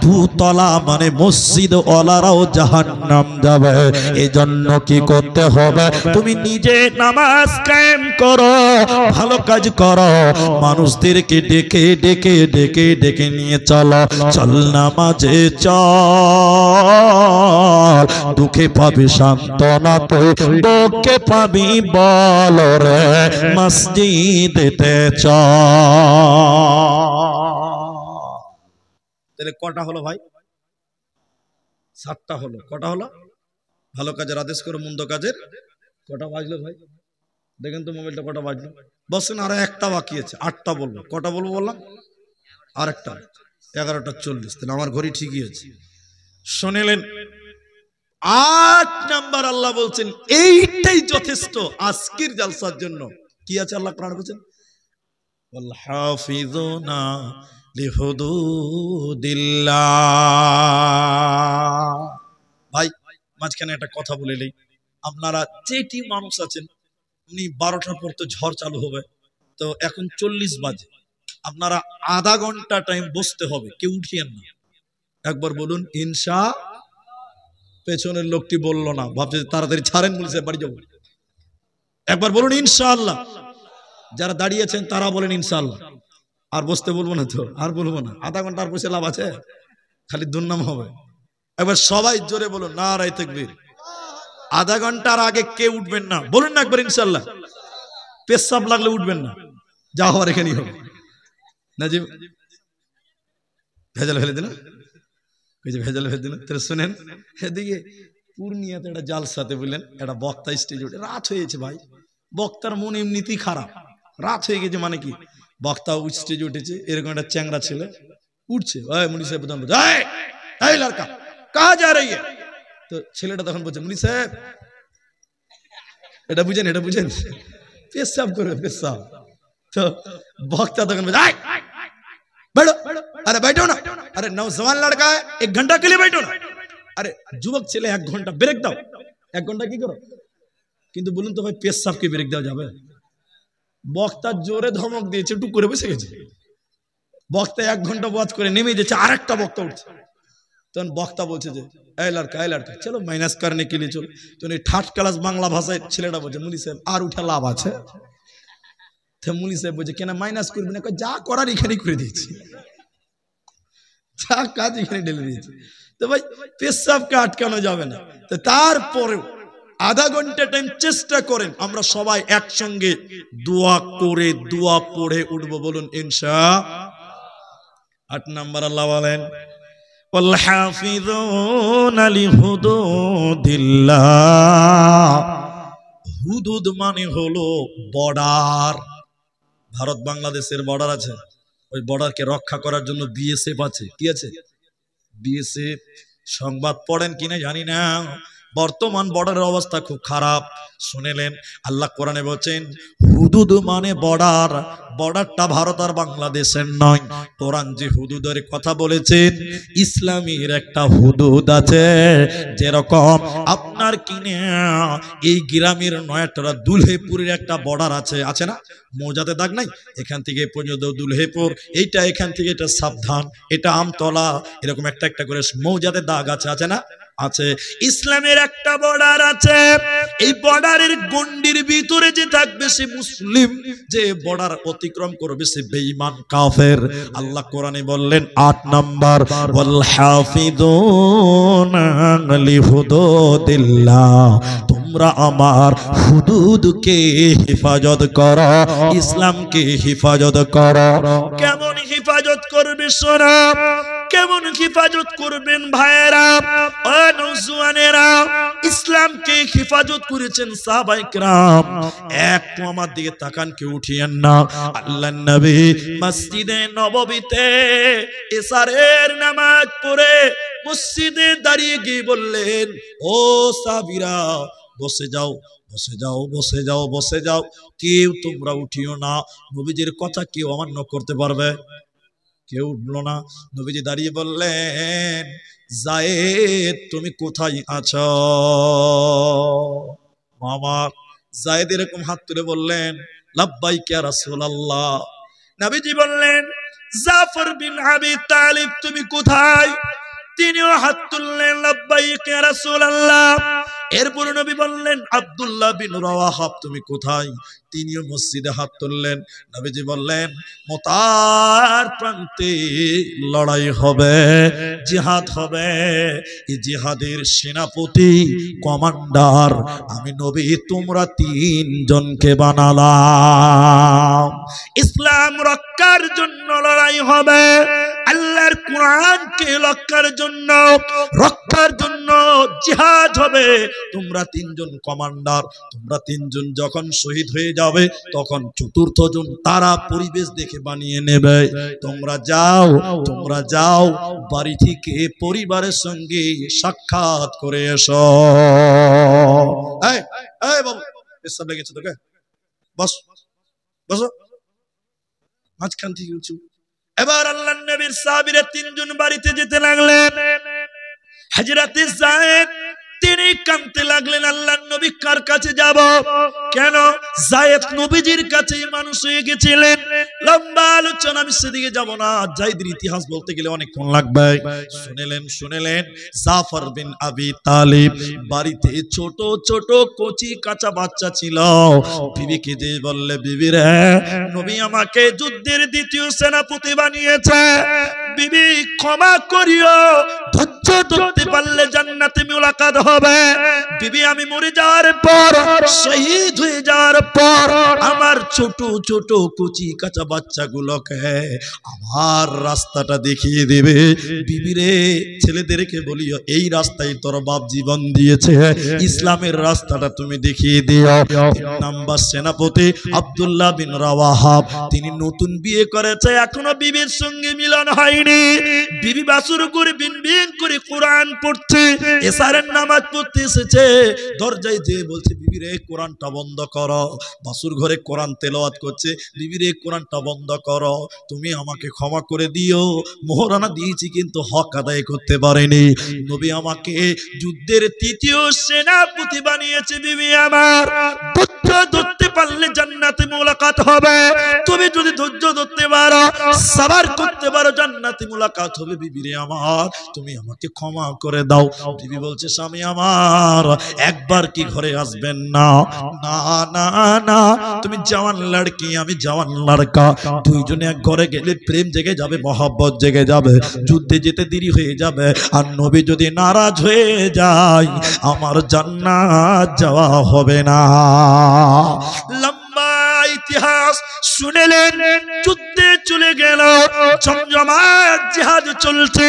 দুতলা মানে মসজিদ ওয়ালারাও জাহান্নাম যাবে। এজন্য কি করতে হবে? তুমি নিজে নামাজ কায়েম করো, ভালো কাজ করো, মানুষদেরকে ডেকে ডেকে ডেকে ডেকে নিয়ে চলো, চল নামাজে চল, দুঃখে পাবি সান্ত্বনা, তো দুঃখে পাবি বল রে মসজিদেতে চল। তাহলে কটা হলো ভাই? 7টা হলো। কটা হলো? ভালো কাজের আদেশ করো, মন্দ কাজের কটা বাজলো ভাই? দেখেন তো মোবাইলটা কটা বাজলো। বসেন, আরো একটা বাকি আছে, 8টা বলবো। কটা বলবো বললাম? আরেকটা 11:40। তাহলে আমার ঘড়ি ঠিকই আছে। শুনলেন? 8 নাম্বার আল্লাহ বলছেন এইটাই যথেষ্ট আজকের জালসার জন্য। কি আছে আল্লাহ কোরআনে বলছেন? ওয়াল হাফিজুনা লিহুদুদিল্লাহ। ভাই মাঝখানে একটা কথা বলে নেই, আপনারা যেটি মানুষ আছেন, উনি 12টার পর তো ঝড় চালু হবে, তো এখন 40 বাজে, আপনারা আধা ঘন্টা টাইম বসতে হবে, কেউ উঠিয়েন না। একবার বলুন ইনশা। পেছনের লোকটি বললো না, ভাবছে তাড়াতাড়ি ছাড়েন, বলছে বাড়ি যাবো। একবার বলুন ইনশাআল্লাহ। যারা দাঁড়িয়েছেন তারা বলেন ইনশাআল্লাহ। আর বসতে বলবো না তো, আর বলবো না। আধা ঘন্টা আর বসে লাভ আছে? খালি দুর্নাম হবে। একবার সবাই জোরে বলুন নারায়ে তাকবীর। আধা ঘন্টার আগে কেউ উঠবেন না, বলুন না একবার ইনশাআল্লাহ। পেশাব লাগলে উঠবেন না, যা হওয়ার এখানেই হবে। নাজিব ভেজাল ফেলে দিন, ভেজাল ফেলে দিন। তাহলে শুনেন, এদিকে পূর্ণিয়াতে একটা জালসাতে বললেন, একটা বক্তা স্টেজ উঠে, রাত হয়েছে ভাই, বক্তার মন এমনিতেই খারাপ, রাত হয়ে গেছে মানে কি, বক্তা স্টেজ উঠেছে, এরকম একটা চ্যাংড়া ছেলে উঠছে, মুনি সাহেব লড়কা কাহা যা রही है? তো ছেলেটা তখন বলছে, মুনি সাহেব এটা বুঝেন, এটা বুঝেন, পেশাব করবে পেশাব। তো বক্তা তখন বলছে, बैठो, अरे बैठो ना, अरे नौजवान लड़का है, 1 घंटा के लिए बैठो ना। अरे যুবক ছেলে 1 ঘন্টা ব্রেক দাও। 1 ঘন্টা কি করো? কিন্তু বলুন তো ভাই, পেশাবকে ব্রেক দেওয়া যাবে? বক্তা জোরে ধমক দিয়েছে, টুক করে বসে গেছে। বক্তা 1 ঘন্টা ওয়াজ করে নেমে যাচ্ছে, আরেকটা বক্তা উঠছে। তখন বক্তা বলছে যে, এই লড়কা চলো মাইনাস করনে কে লিয়ে চলো। তো এই 3rd ক্লাস বাংলা ভাষায় ছেলেটা বলছে, মুনি সাহেব আর উঠা লাভ আছে? মুনি সাহেব বলছে, কেন মাইনাস করবি না? যা করার এখানেই করে দিয়েছি, যা কাজ এখানে ঢেলে দিয়েছি। তো ভাই পেশাবকে আটকানো যাবে না। তো তারপরেও আধা ঘন্টা টাইম চেষ্টা করেন, আমরা সবাই একসঙ্গে দোয়া করে দোয়া পড়ে উঠবো, বলুন ইনশা। 8 নাম্বার আল্লাহ বলেন, ওয়াল হাফিজুনা লিহুদুদিল্লাহ। হুদুদ মানে হলো বর্ডার। ভারত বাংলাদেশের বর্ডার আছে, ওই বর্ডারকে রক্ষা করার জন্য বিএসএফ আছে। কি আছে? বিএসএফ। সংবাদ পড়েন কিনা জানি না, বর্তমান বর্ডারের অবস্থা খুব খারাপ। শুনেলেন আল্লাহ কোরআনে বলছেন হুদুদ মানে বর্ডার, বর্ডারটা ভারত আর বাংলাদেশের নয়। কোরআন যে হুদুদের কথা বলেছেন, ইসলামের একটা হুদুদ আছে। যেরকম আপনার কিনে এই গ্রামের নয়াটরা দুলহেপুরের একটা বর্ডার আছে, আছে না? মৌজাতে দাগ নাই, এখান থেকে পর্যন্ত দুলহেপুর, এইটা এখান থেকে এটা সাবধান, এটা আমতলা, এরকম একটা একটা করে মৌজাতে দাগ আছে, আছে না? আছে। ইসলামের একটা বর্ডার আছে, এই বর্ডারের গন্ডির ভিতরে যে থাকবে সে মুসলিম, যে বর্ডার অতিক্রম করবে সে বেঈমান কাফের। আল্লাহ কোরআনে বললেন 8 নাম্বার, ওয়াল হাফিজুনা লিহুদুদিল্লাহ, তোমরা আমার হুদুদকে হেফাজত করো, ইসলামকে হেফাজত করো। কেমন হেফাজত করবে সোনা? কেমন হেফাজত করবেন ভাইয়েরা, ও নওজওয়ানেরা? ইসলামকে হেফাজত করেছেন সাহাবায়ে কেরাম। একটু আমার দিকে তাকান, কেউ উঠিয়েন না। আল্লাহর নবী মসজিদে নববীতে ইশারের নামাজ পড়ে মসজিদে দাঁড়িয়ে গিয়ে বললেন, ও সাহাবীরা বসে যাও, বসে যাও, বসে যাও, বসে যাও, কেউ তোমরা উঠিও না। নবীজির কথা কেউ অমান্য করতে পারবে? কেউ উঠলো না। নবীজি দাঁড়িয়ে বললেন, যায়েদ তুমি কোথায় আছো? মামা যায়েদ এরকম হাত তুলে বললেন, লাব্বাইক ইয়া রাসূলুল্লাহ। নবীজি বললেন, জাফর বিন আবি তালিব তুমি কোথায়? তিনিও হাত তুললেন, লাব্বাইক ইয়া রাসূলুল্লাহ। এরপর নবী বললেন, আব্দুল্লাহ বিন রাওয়াহা তুমি কোথায়? তিনিও মসজিদে হাত তুললেন। নবীজি বললেন, মুতার প্রান্তে লড়াই হবে, জিহাদ হবে। এই জিহাদের সেনাপতি কমান্ডার আমি নবী, তোমরা তিনজনকে বানালাম। ইসলাম রক্ষার জন্য লড়াই হবে, আল্লাহর কোরআনকে রক্ষার জন্য জিহাদ হবে। তোমরা তিনজন কমান্ডার, তোমরা তিনজন যখন শহীদ হয়ে যাবে তখন চতুর্থ জন তারা পরিবেশ দেখে বানিয়ে নেবে। তোমরা যাও বাড়ি থেকে পরিবারের সঙ্গে সাক্ষাৎ করে এসো। এই বাবু পেশাব লেগেছে তোকে, বসো মাঝখান থেকে উঁচু। এবার আল্লাহর নবীর সাহাবীরা তিনজন বাড়িতে যেতে লাগলেন। হযরত যায়েদ তিনি কাঁদতে লাগলেন, আল্লাহর নবী কার কাছে যাব? কেন? যায়েদ নবীজির কাছে মানুষ হয়ে গেছিলেন। লম্বা আলোচনা, আমি সেদিকে যাব না, যায়েদের ইতিহাস বলতে গেলে অনেকক্ষণ লাগবে। শুনেলেন জাফর বিন আবি তালিব বাড়িতে ছোট ছোট কচি কাঁচা বাচ্চা ছিল। বিবিকে যে বললে, বিবি রে, নবী আমাকে যুদ্ধের দ্বিতীয় সেনাপতি বানিয়েছে, বিবি ক্ষমা করিও, ধৈর্য ধরতে পারলে জান্নাতে মুলাকাত হবে। বিবি আমি মরে যাওয়ার পর, শহীদ হয়ে যাওয়ার পর আমার ছোট ছোট কচি কাঁচা বাচ্চাগুলোকে আমার রাস্তাটা দেখিয়ে দেবে। বিবি রে, ছেলেদেরকে বলিও এই রাস্তায় তোর বাপ জীবন দিয়েছে, ইসলামের রাস্তাটা তুমি দেখিয়ে দিও। 3 নাম্বার সেনাপতি আব্দুল্লাহ বিন রাওয়াহা, তিনি নতুন বিয়ে করেছে, এখনো বিবির সঙ্গে মিলন হয়নি। বিবি বাসুর করে বিন করে কোরআন পড়ছে, এশারের নামাজ পড়তে এসেছে। দরজায় যে বলছে, বিবি রে কোরআনটা বন্ধ করো। বাসুর ঘরে কোরআন তেলাওয়াত করছে, বিবি রে কোরআনটা বন্ধ করো, তুমি আমাকে ক্ষমা করে দিও, মোহরানা দিয়েছি কিন্তু হক আদায় করতে পারেনি। নবী আমাকে যুদ্ধের তৃতীয় সেনাপতি বানিয়েছে। বিবি আমার, ধৈর্য ধরতে পারলে জান্নাতে মুলাকাত হবে। তুমি যদি ধৈর্য ধরতে পারো, সাবার করতে পারো, জান্নাতে মুলাকাত হবে। বিবি রে আমার, তুমি আমাকে ক্ষমা করে দাও। বিবি বলছে, স্বামী আমার, একবার কি ঘরে আসবেন না? না না না, তুমি জওয়ান লড়কি, আমি জওয়ান লড়কা, দুইজনে এক ঘরে গেলে প্রেম জেগে যাবে, মহব্বত জেগে যাবে, যুদ্ধে যেতে দেরি হয়ে যাবে। আর নবী যদি নারাজ হয়ে যায়, আমার জান্নাত যাওয়া হবে না। লম্বা ইতিহাস শুনেলেন, যুদ্ধে চলে গেল, জমজমাট জিহাদ চলছে।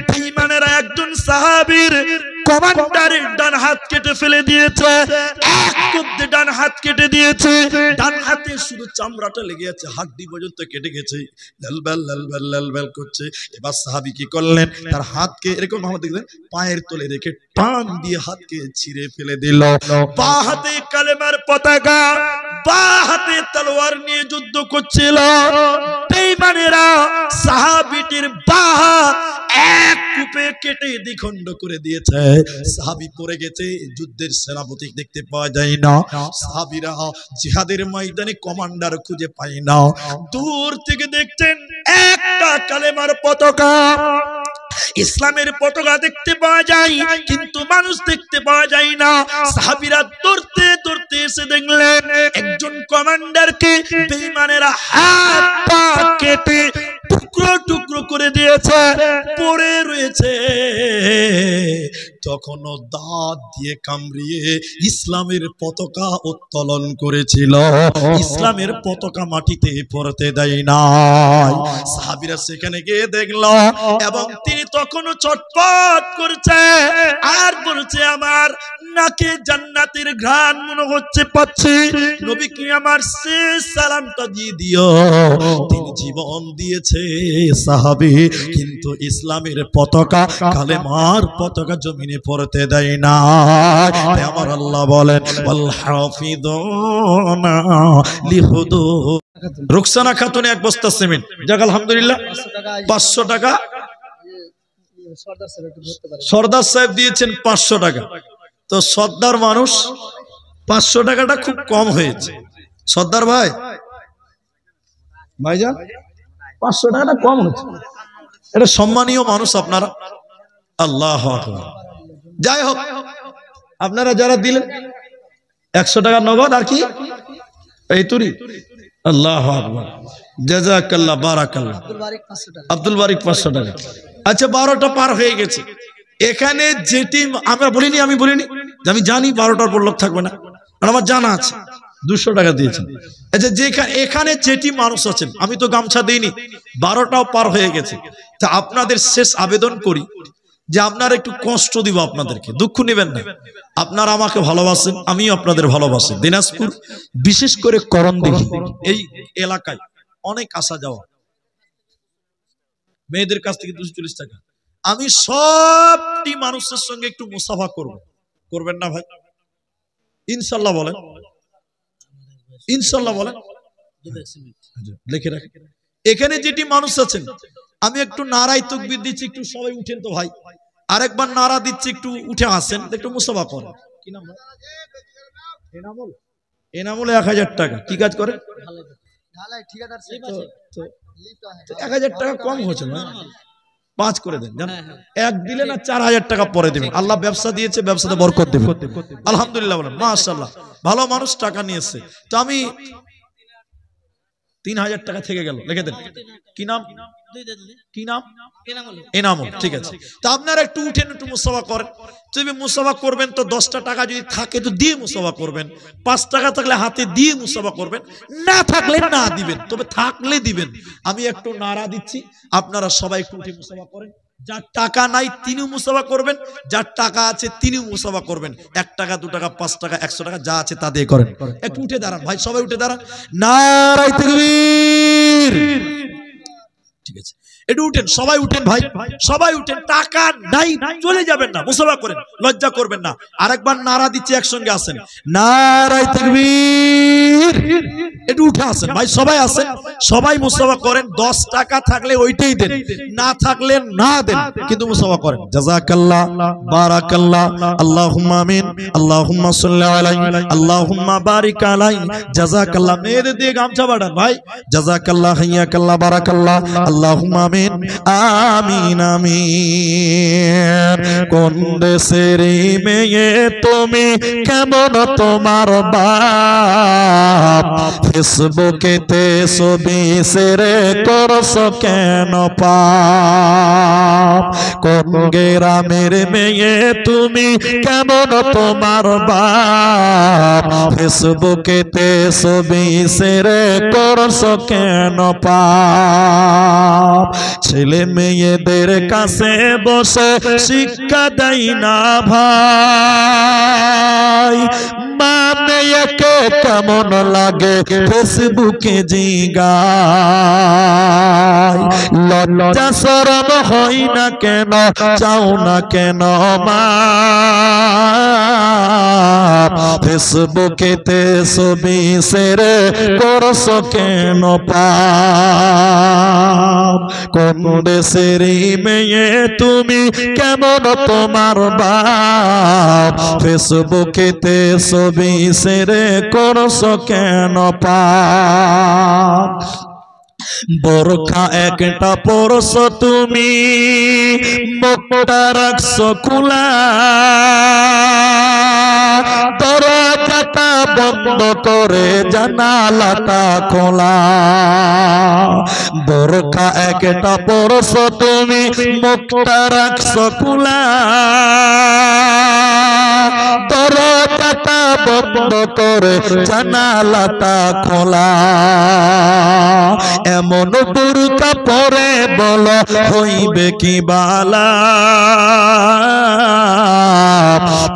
বেঈমানেরা একজন সাহাবীর কমান্ডারের ডান হাত কেটে ফেলে দিয়েছে, এক কুপতে ডান হাত কেটে দিয়েছে, ডান হাতে শুধু চামড়াটা লেগে আছে, হাড্ডি পর্যন্ত কেটে গেছে, লাল করছে। এবার সাহাবী কি করলেন, তার হাতকে এরকম ভাবে দেখলেন, পায়ের তলে রেখে টান দিয়ে হাতকে ছিঁড়ে ফেলে দিল। বাঁ হাতে কালেমার পতাকা, বাঁ হাতে তলোয়ার নিয়ে যুদ্ধ করছিল। বেঈমানেরা সাহাবীটির বাঁ হাত এক কূপে কেটে দ্বিখণ্ড করে দিয়েছে। সাহাবী পড়ে গেছে, যুদ্ধের সেনাপতি দেখতে পাওয়া যায় না। সাহাবীরা জিহাদের ময়দানে কমান্ডার খুঁজে পায় না। দূর থেকে দেখছেন একটা কালেমার পতাকা, ইসলামের পতাকা দেখতে পাওয়া যায়, কিন্তু মানুষ দেখতে পাওয়া যায় না। সাহাবীরা দৌড়তে দৌড়তে এসে দেখলেন একজন কমান্ডারকে বেঈমানেরা হাত পা কেটে টুকরো টুকরো করে দিয়েছে, পড়ে রয়েছে। তখনও দাঁত দিয়ে কামড়িয়ে ইসলামের পতাকা উত্তোলন করেছিল, ইসলামের পতাকা মাটিতে পড়তে দেয় নাই। সাহাবীরা সেখানে গিয়ে দেখল, এবং তিনি তখনও ছটফট করছে আর বলছে, আমার নাকে জান্নাতের ঘ্রাণ মনে হচ্ছে পাচ্ছি, নবী কি আমার শেষ সালামটা দিয়ে দিও। তিনি জীবন দিয়েছে সাহাবী, কিন্তু ইসলামের পতাকা, কালেমার পতাকা জমিনে পড়তে দেয় না। আমার আল্লাহ বলেন, ওয়াল হাফিযুনা লিহুদুদ। রুকসানা খাতুন এক বস্তা সিমেন্ট, যাক আলহামদুলিল্লাহ 500 টাকা। সর্দার সাহেব দিয়েছেন 500 টাকা। তো সর্দার মানুষ, 500 টাকাটা খুব কম হয়েছে। সর্দার ভাই, ভাইজান 500 টাকাটা কম হচ্ছে, এটা সম্মানীয় মানুষ আপনারা। আল্লাহু আকবার। যাই হোক, আপনারা যারা দিলেন 100 টাকা নগদ আর কি এই তুরি, আল্লাহু আকবার, জাযাকাল্লাহ, বারাকাল্লাহ। আব্দুল বারিক 500 টাকা। আচ্ছা, 12টা পার হয়ে গেছে। এখানে যেটি আমরা বলিনি, আমি বলিনি যে আমি জানি 12টার পর লোক থাকবে না, আর আমার জানা আছে 200 টাকা দিয়েছেন। আচ্ছা, এখানে যেটি মানুষ আছেন, আমি তো গামছা দিইনি, 12টাও পার হয়ে গেছে। তা আপনাদের শেষ আবেদন করি যে আপনারা একটু কষ্ট দিব আপনাদেরকে, দুঃখ নেবেন না। আপনারা আমাকে ভালোবাসেন, আমিও আপনাদের ভালোবাসি। দিনাজপুর, বিশেষ করে করণদিঘি এই এলাকায় অনেক আসা যাওয়া, মেয়েদের কাছ থেকে 240 টাকা। আমি সবটি মানুষের সঙ্গে একটু মুসাফা করব, করবেন না ভাই? ইনশাল্লাহ বলেন, ইনশাল্লাহ বলেন, লিখে রাখেন। এখানে যেটি মানুষ আছেন, আমি একটু নারাই তাকবীর দিচ্ছি, একটু সবাই উঠেন তো ভাই। আরেকবার নারা দিচ্ছি, একটু উঠে আসেন, একটু মুসাফা করেন। কি নাম? এনামুল। এনামুল 1000 টাকা। কি কাজ করে? 1000 টাকা কম হচ্ছে না, 5 করে দেন, জান। এক দিলে না 4000 টাকা পরে দেবেন। আল্লাহ ব্যবসা দিয়েছে, ব্যবসাতে বরকত দেবে। আলহামদুলিল্লাহ বলেন, মাশাআল্লাহ। ভালো মানুষ টাকা নিয়েছে। তো আমি 3000 টাকা থেকে গেল, লিখে দেন। কি নাম? কি নাম? এনামুল। ঠিক আছে। তা আপনারা একটু উঠেন, একটু মুসাফা করেন। যদি মুসাফা করবেন তো 10টা টাকা যদি থাকে তো দিয়ে মুসাফা করবেন, 5 টাকা থাকলে হাতে দিয়ে মুসাফা করবেন, না থাকলে না দিবেন, তবে থাকলে দিবেন। আমি একটু নারা দিচ্ছি, আপনারা সবাই একটু উঠে মুসাফা করেন। যার টাকা নাই তিনিও মুসাফা করবেন, যার টাকা আছে তিনিও মুসাফা করবেন। 1 টাকা, 2 টাকা, 5 টাকা, 100 টাকা যা আছে তা দিয়ে করেন। একটু উঠে দাঁড়ান ভাই, সবাই উঠে দাঁড়ান। নারায়ে তাকবীর। ঠিক আছে, একটু উঠেন, সবাই উঠেন ভাই, সবাই উঠেন। টাকা নাই চলে যাবেন না, মুসাফা করেন, লজ্জা করবেন না। আরেকবার নারা দিচ্ছি, একসঙ্গে আসেন, নারায়ে তাকবীর। একটু উঠে আসেন ভাই, সবাই আসেন, সবাই মুসাফা করেন। 10 টাকা থাকলে ওইটাই দেন, না থাকলে না দেন, কিন্তু মুসাফা করেন। জাযাকাল্লাহ, বারাকাল্লাহ, আল্লাহুম্মা আমিন, আল্লাহুম্মা সাল্লি আলাইহি, আল্লাহুম্মা বারিক আলাইহি। জাযাকাল্লাহ। মেয়েদের দিয়ে গামছা বাড়ান ভাই। জাযাকাল্লাহ, হাইয়াকাল্লাহ, বারাকাল্লাহ, আল্লাহুম্মা আমিন, আমিন, আমিন। কোন দেশের মেয়ে তুমি, কেমন তোমার বাপ, ফেসবুকেতে ছবি শেয়ার করছো কেন পাপ, কোন গ্রামের মেয়ে তুমি, কেমন তোমার বাপ, ফেসবুকেতে ছবি শেয়ার করছো কেন পাপ, ছেলে মেয়েদের কাছে বসে শিক্ষা দেয় না ভাই, মা মেয়েকে কেমন লাগে ফেসবুকে জিগায়, লজ্জা শরম হয় না কেন, চাও না কেন মা, ফেসবুকেতে ছবি শেয়ার করছো কেন পাপ, কোন দেশের মেয়ে তুমি, কেমন তোমার বাপ, ফেসবুকেতে ছবি শেয়ার করছো কেন পাপ, বোরখা একটা পরছো তুমি, মুখটা রাখছো খোলা, দরজাটা বন্ধ করে জানালাটা খোলা, বোরখা একটা পরছো তুমি, মুখটা রাখছো খোলা, দরজাটা বন্ধ করে জানালাটা খোলা, এমন বোরকা পরে বলো হইবে কি বালা,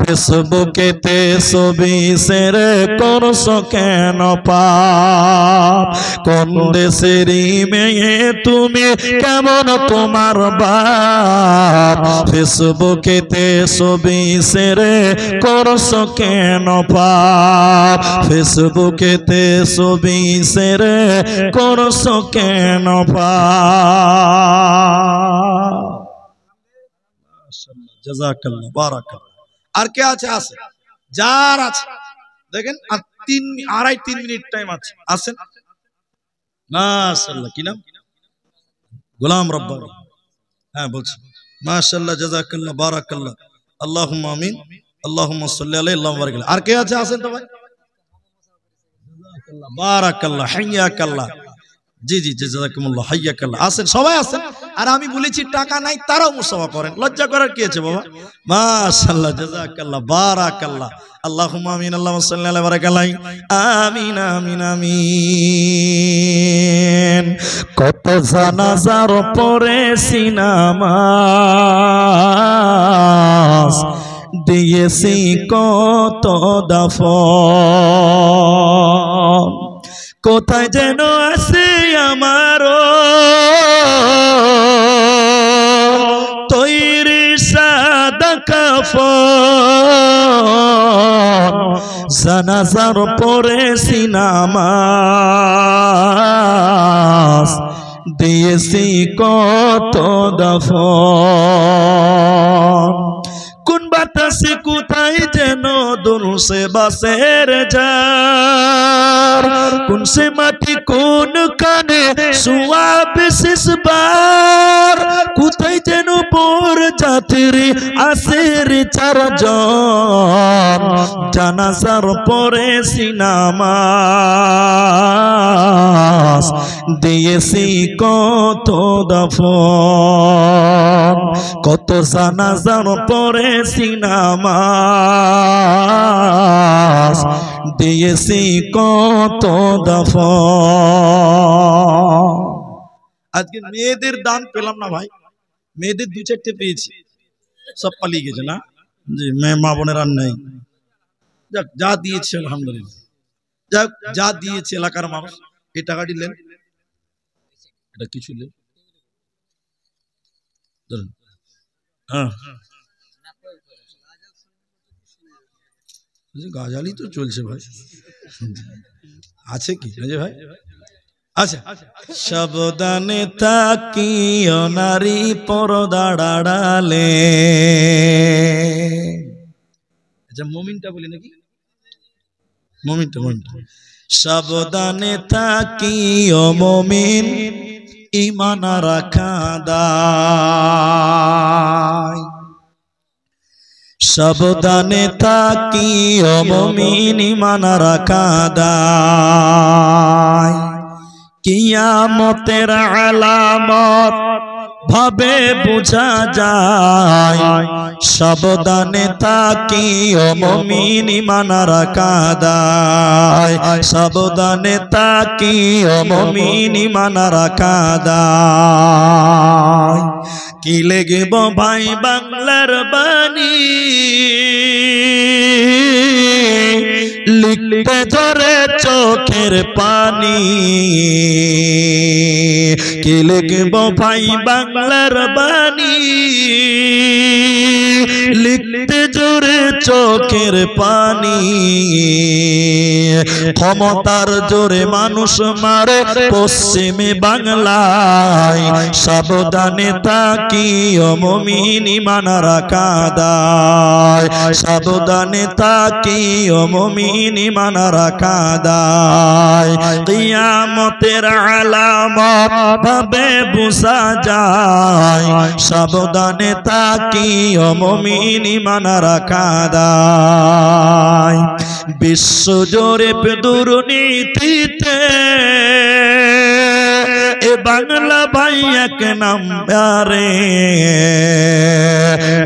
ফেসবুকেতে ছবি শেয়ার করছো কেন পাপ, কোন দেশের মেয়ে তুমি, কেমন তোমার বাপ, ফেসবুকেতে ছবি শেয়ার করছো কেন পাপ, ফেসবুকেতে ছবি শেয়ার করছো কেন পাপ। জাযাকাল্লাহ, বারাকাল্লাহ। আর কে আছে? আছে, যার আছে দেখেন। আর 2.5-3 মিনিট টাইম আছে, আসেন। মাশাআল্লাহ। কি নাম? গোলাম রব্বানি। হ্যাঁ বলছি, মাশাআল্লাহ, জাযাকাল্লাহ, বারাকাল্লাহ, আল্লাহুম্মা আমিন, আল্লাহুম্মা সাল্লি আলাইহি আল্লাহুম্মা বারিক আলাইহি। আর কে আছে? আসেন তো ভাই। জাযাকাল্লাহ, বারাকাল্লাহ, হাইয়াকাল্লাহ। জি জি জি, জাযাকুমুল্লাহ, হাইয়াকাল্লাহ। আসেন, সবাই আসেন। আর আমি বলেছি টাকা নাই, তারাও মুসাফা করেন, লজ্জা করার কি আছে বাবা? মাশাআল্লাহ, জাযাকাল্লাহ, বারাকাল্লাহ, আল্লাহুম্মা আমিন, আল্লাহুম্মা সাল্লি আলাইহি বারাক আলাইহি। আমিন আমিন আমিন। কত জানাজার পড়েছি নামাজ, দিয়েছি কত দাফন, কোথায় যেন আছে আমারও তৈরি সাদা কাফন, জানাজার পড়েছি নামাজ, দিয়েছি কত দাফন। কোন বাতাসে কোথায় যেন দুলছে বাসের ঝাড়, কোন সে মাটি কোন কানে সোয়াবে শেষবার, কোথায় যেন পর যাত্রী আসের চারজন, জানাজার পড়েছি নামাজ, দিয়েছি কত দাফন, কত জানাজার পড়েছি নামাজ, দিয়েছি কত দাফন। আজকে মেয়েদের দান পেলাম না ভাই, মেয়েদের দু চারটে পেয়েছি, সব পালিয়ে গেছে না জি, মেয়ে মা বোনের আর নেই। যাক, যা দিয়েছে আলহামদুলিল্লাহ, যাক যা দিয়েছে এলাকার মানুষ। এই টাকাটি নেন, এটা কিছু নেই, ধরুন। হ্যাঁ, গাজালি তো চলছে ভাই, আছে কি ভাই? আচ্ছা, সাবধানে তাকিও নারী পর্দার আড়ালে। আচ্ছা, মুমিনটা বলি নাকি? মুমিনটা, সাবধানে তাকিও মুমিন, ঈমান রাখা দায়। সাবধানে তাকিও মুমিন, ঈমান রাখা দায়। কিয়ামতের আলামত ভাবে বুঝা যায়, সাবধানে তাকিও মুমিন, ঈমান রাখা দায়। সাবধানে তাকিও মুমিন, ঈমান রাখা দায়। কি লেগেব ভাই বাংলার বাণী, লিখতে ঝরে চোখের পানি। কি লিখব ভাই বাংলার বাণী, লিখতে ঝরে চোখের পানি। ক্ষমতার জোরে মানুষ মারে পশ্চিমে বাংলায়, সাবধানে তাকিও মুমিন, ঈমান রাখা দায়। সাবধানে তাকিও মুমিন, ঈমান রাখা দায়। কিয়ামতের আলামত ভাবে বুঝা যায়, সাবধানে তাকিও মুমিন, ঈমান রাখা দায়। বিশ্বজোরে দুর্নীতিতে এ বাংলা ভাই এক নাম্বারে,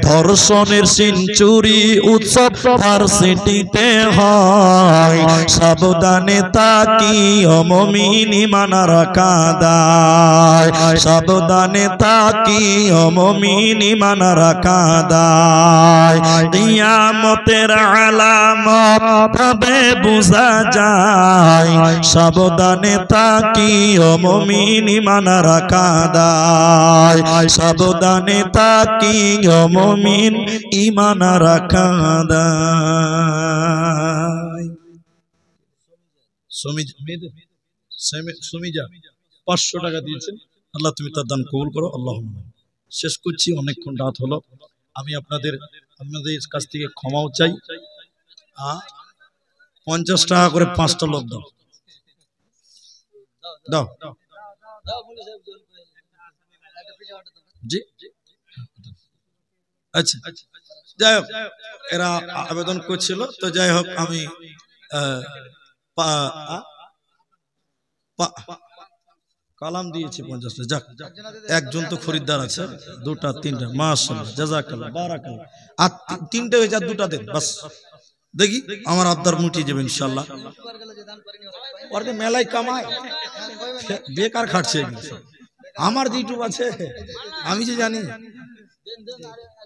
ধর্ষণের সেঞ্চুরি উৎসব ভার্সিটিতে হয়। সাবধানে তাকিও মুমিন, ঈমান রাখা দায়। সাবধানে তাকিও মুমিন, ঈমান রাখা দায়। কিয়ামতের আলামত ভাবে বুঝা যায়, সাবধানে তাকিও মুমিন, ঈমান রাখা দায়। সাবধানে তাকিও মুমিন, ঈমান রাখা দায়। সুমিজা 500 টাকা দিয়েছেন, আল্লাহ তুমি তার দান কবুল করো। আল্লাহ। শেষ করছি, অনেকক্ষণ রাত হলো। আমি আপনাদের কাছ থেকে ক্ষমাও চাই। 50 টাকা করে 5টা লোক দাও, দাও। জি আচ্ছা যাই হোক এরা আবেদন করছিল তো যাই হোক আমি কালাম দিয়েছি 50টা যাক একজন তো খরিদ্দার আছে দুটা তিনটা মাশাআল্লাহ জাযাকাল্লাহ বারাকাল্লাহ আর তিনটা হয়ে যা দুটা দেন বাস দেখি আমার আবদার মুটিয়ে যাবে ইনশাআল্লাহ ওর যে মেলায় কামায় বেকার খাটছে আমার ইউটিউব আছে আমি যে জানি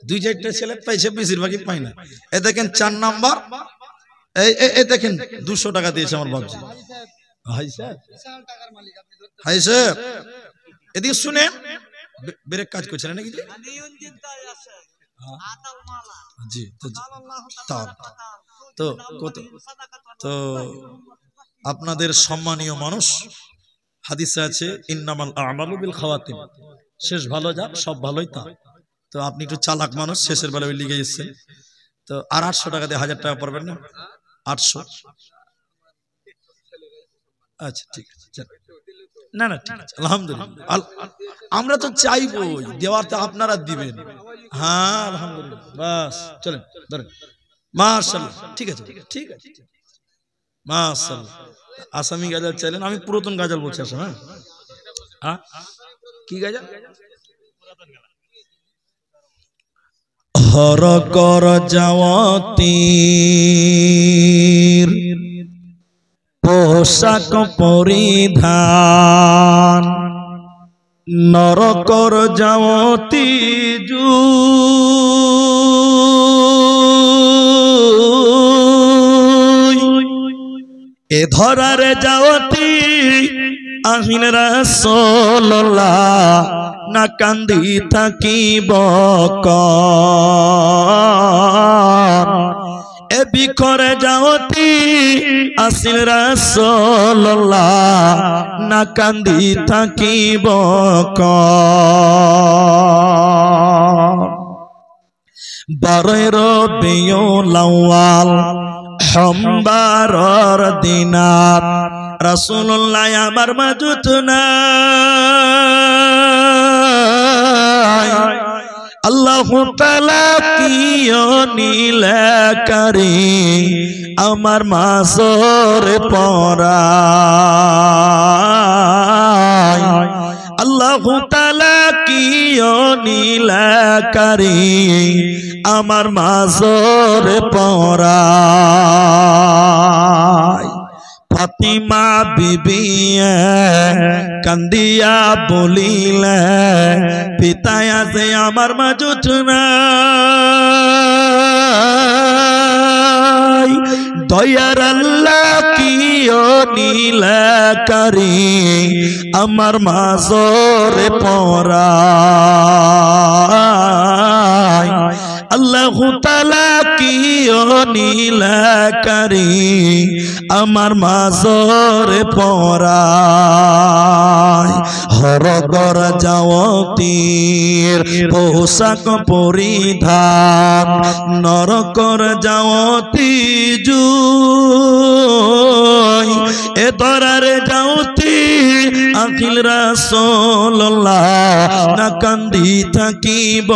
দুই চারটা ছেলে পাইছে বেশিরভাগই পাই না এ দেখেন 4 নাম্বার এই দেখেন 200 টাকা দিয়েছে আমার বাবজি হাই স্যার হাই স্যার এদিকে শুনেন ব্রেক কাজ করছে নাকি জি তো কত তো আপনাদের সম্মানীয় মানুষ হাদিসে আছে ইন্নামাল আমালু বিল খাওয়াতিম শেষ ভালো যা সব ভালোই তা তো আপনি একটু চালাক মানুষ শেষের বেলায় লিখে এসেছেন তো আর 800 টাকা দিয়ে 1000 টাকা পারবেন না 800 আচ্ছা ঠিক আছে না না ঠিক আছে আলহামদুলিল্লাহ আমরা তো চাইবো দেওয়াতে আপনারা দিবেন হ্যাঁ আলহামদুলিল্লাহ বাস চলেন ধরেন মাশাআল্লাহ ঠিক আছে ঠিক আছে মাশাআল্লাহ আসামি গাজাল চাইলেন আমি পুরাতন গাজাল বলছি আসলে হ্যাঁ কি গাজাল হর কর যাওয়াতি পোশাক পরিধান নরকর যাওয়াতি এ ধরার যাওয়াতি আহিন রাসূলুল্লাহ না কান্দি থাকিব এ বিখরে যাওতি আসিল রাসূলুল্লাহ না কান্দি থাকিব বারোই রবিউল আউয়াল সোমবারর দিনাত রাসূলুল্লাহ আমার মাঝুত নাই আল্লাহু তাআলা কিও নীলা করি আমার মাসরে পরায় আল্লাহু তাআলা কিও নীলা করি আমার মাসরে পরায় ফাতিমা বিবি কান্দিয়া বলিলে পিতায় আছে আমার মাঝুত নাই দয়ার আল্লাহ কিও নীলা করি আমার মাঝরে পরায় আল্লাহু তাআলা কিও নীলা করি আমার মাঝরে পরায় হরগর যাওতির পোশাক পরিধান নরকর যাওতি জুই এ দরার যাওতি আখিল রাসূলুল্লাহ না কান্দি থাকিব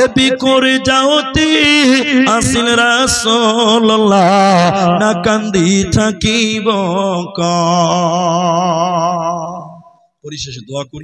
এ বিকরে যাওতি আসিল রাসূলুল্লাহ না কান্দি থাকিব পরিশেষে দোয়া করি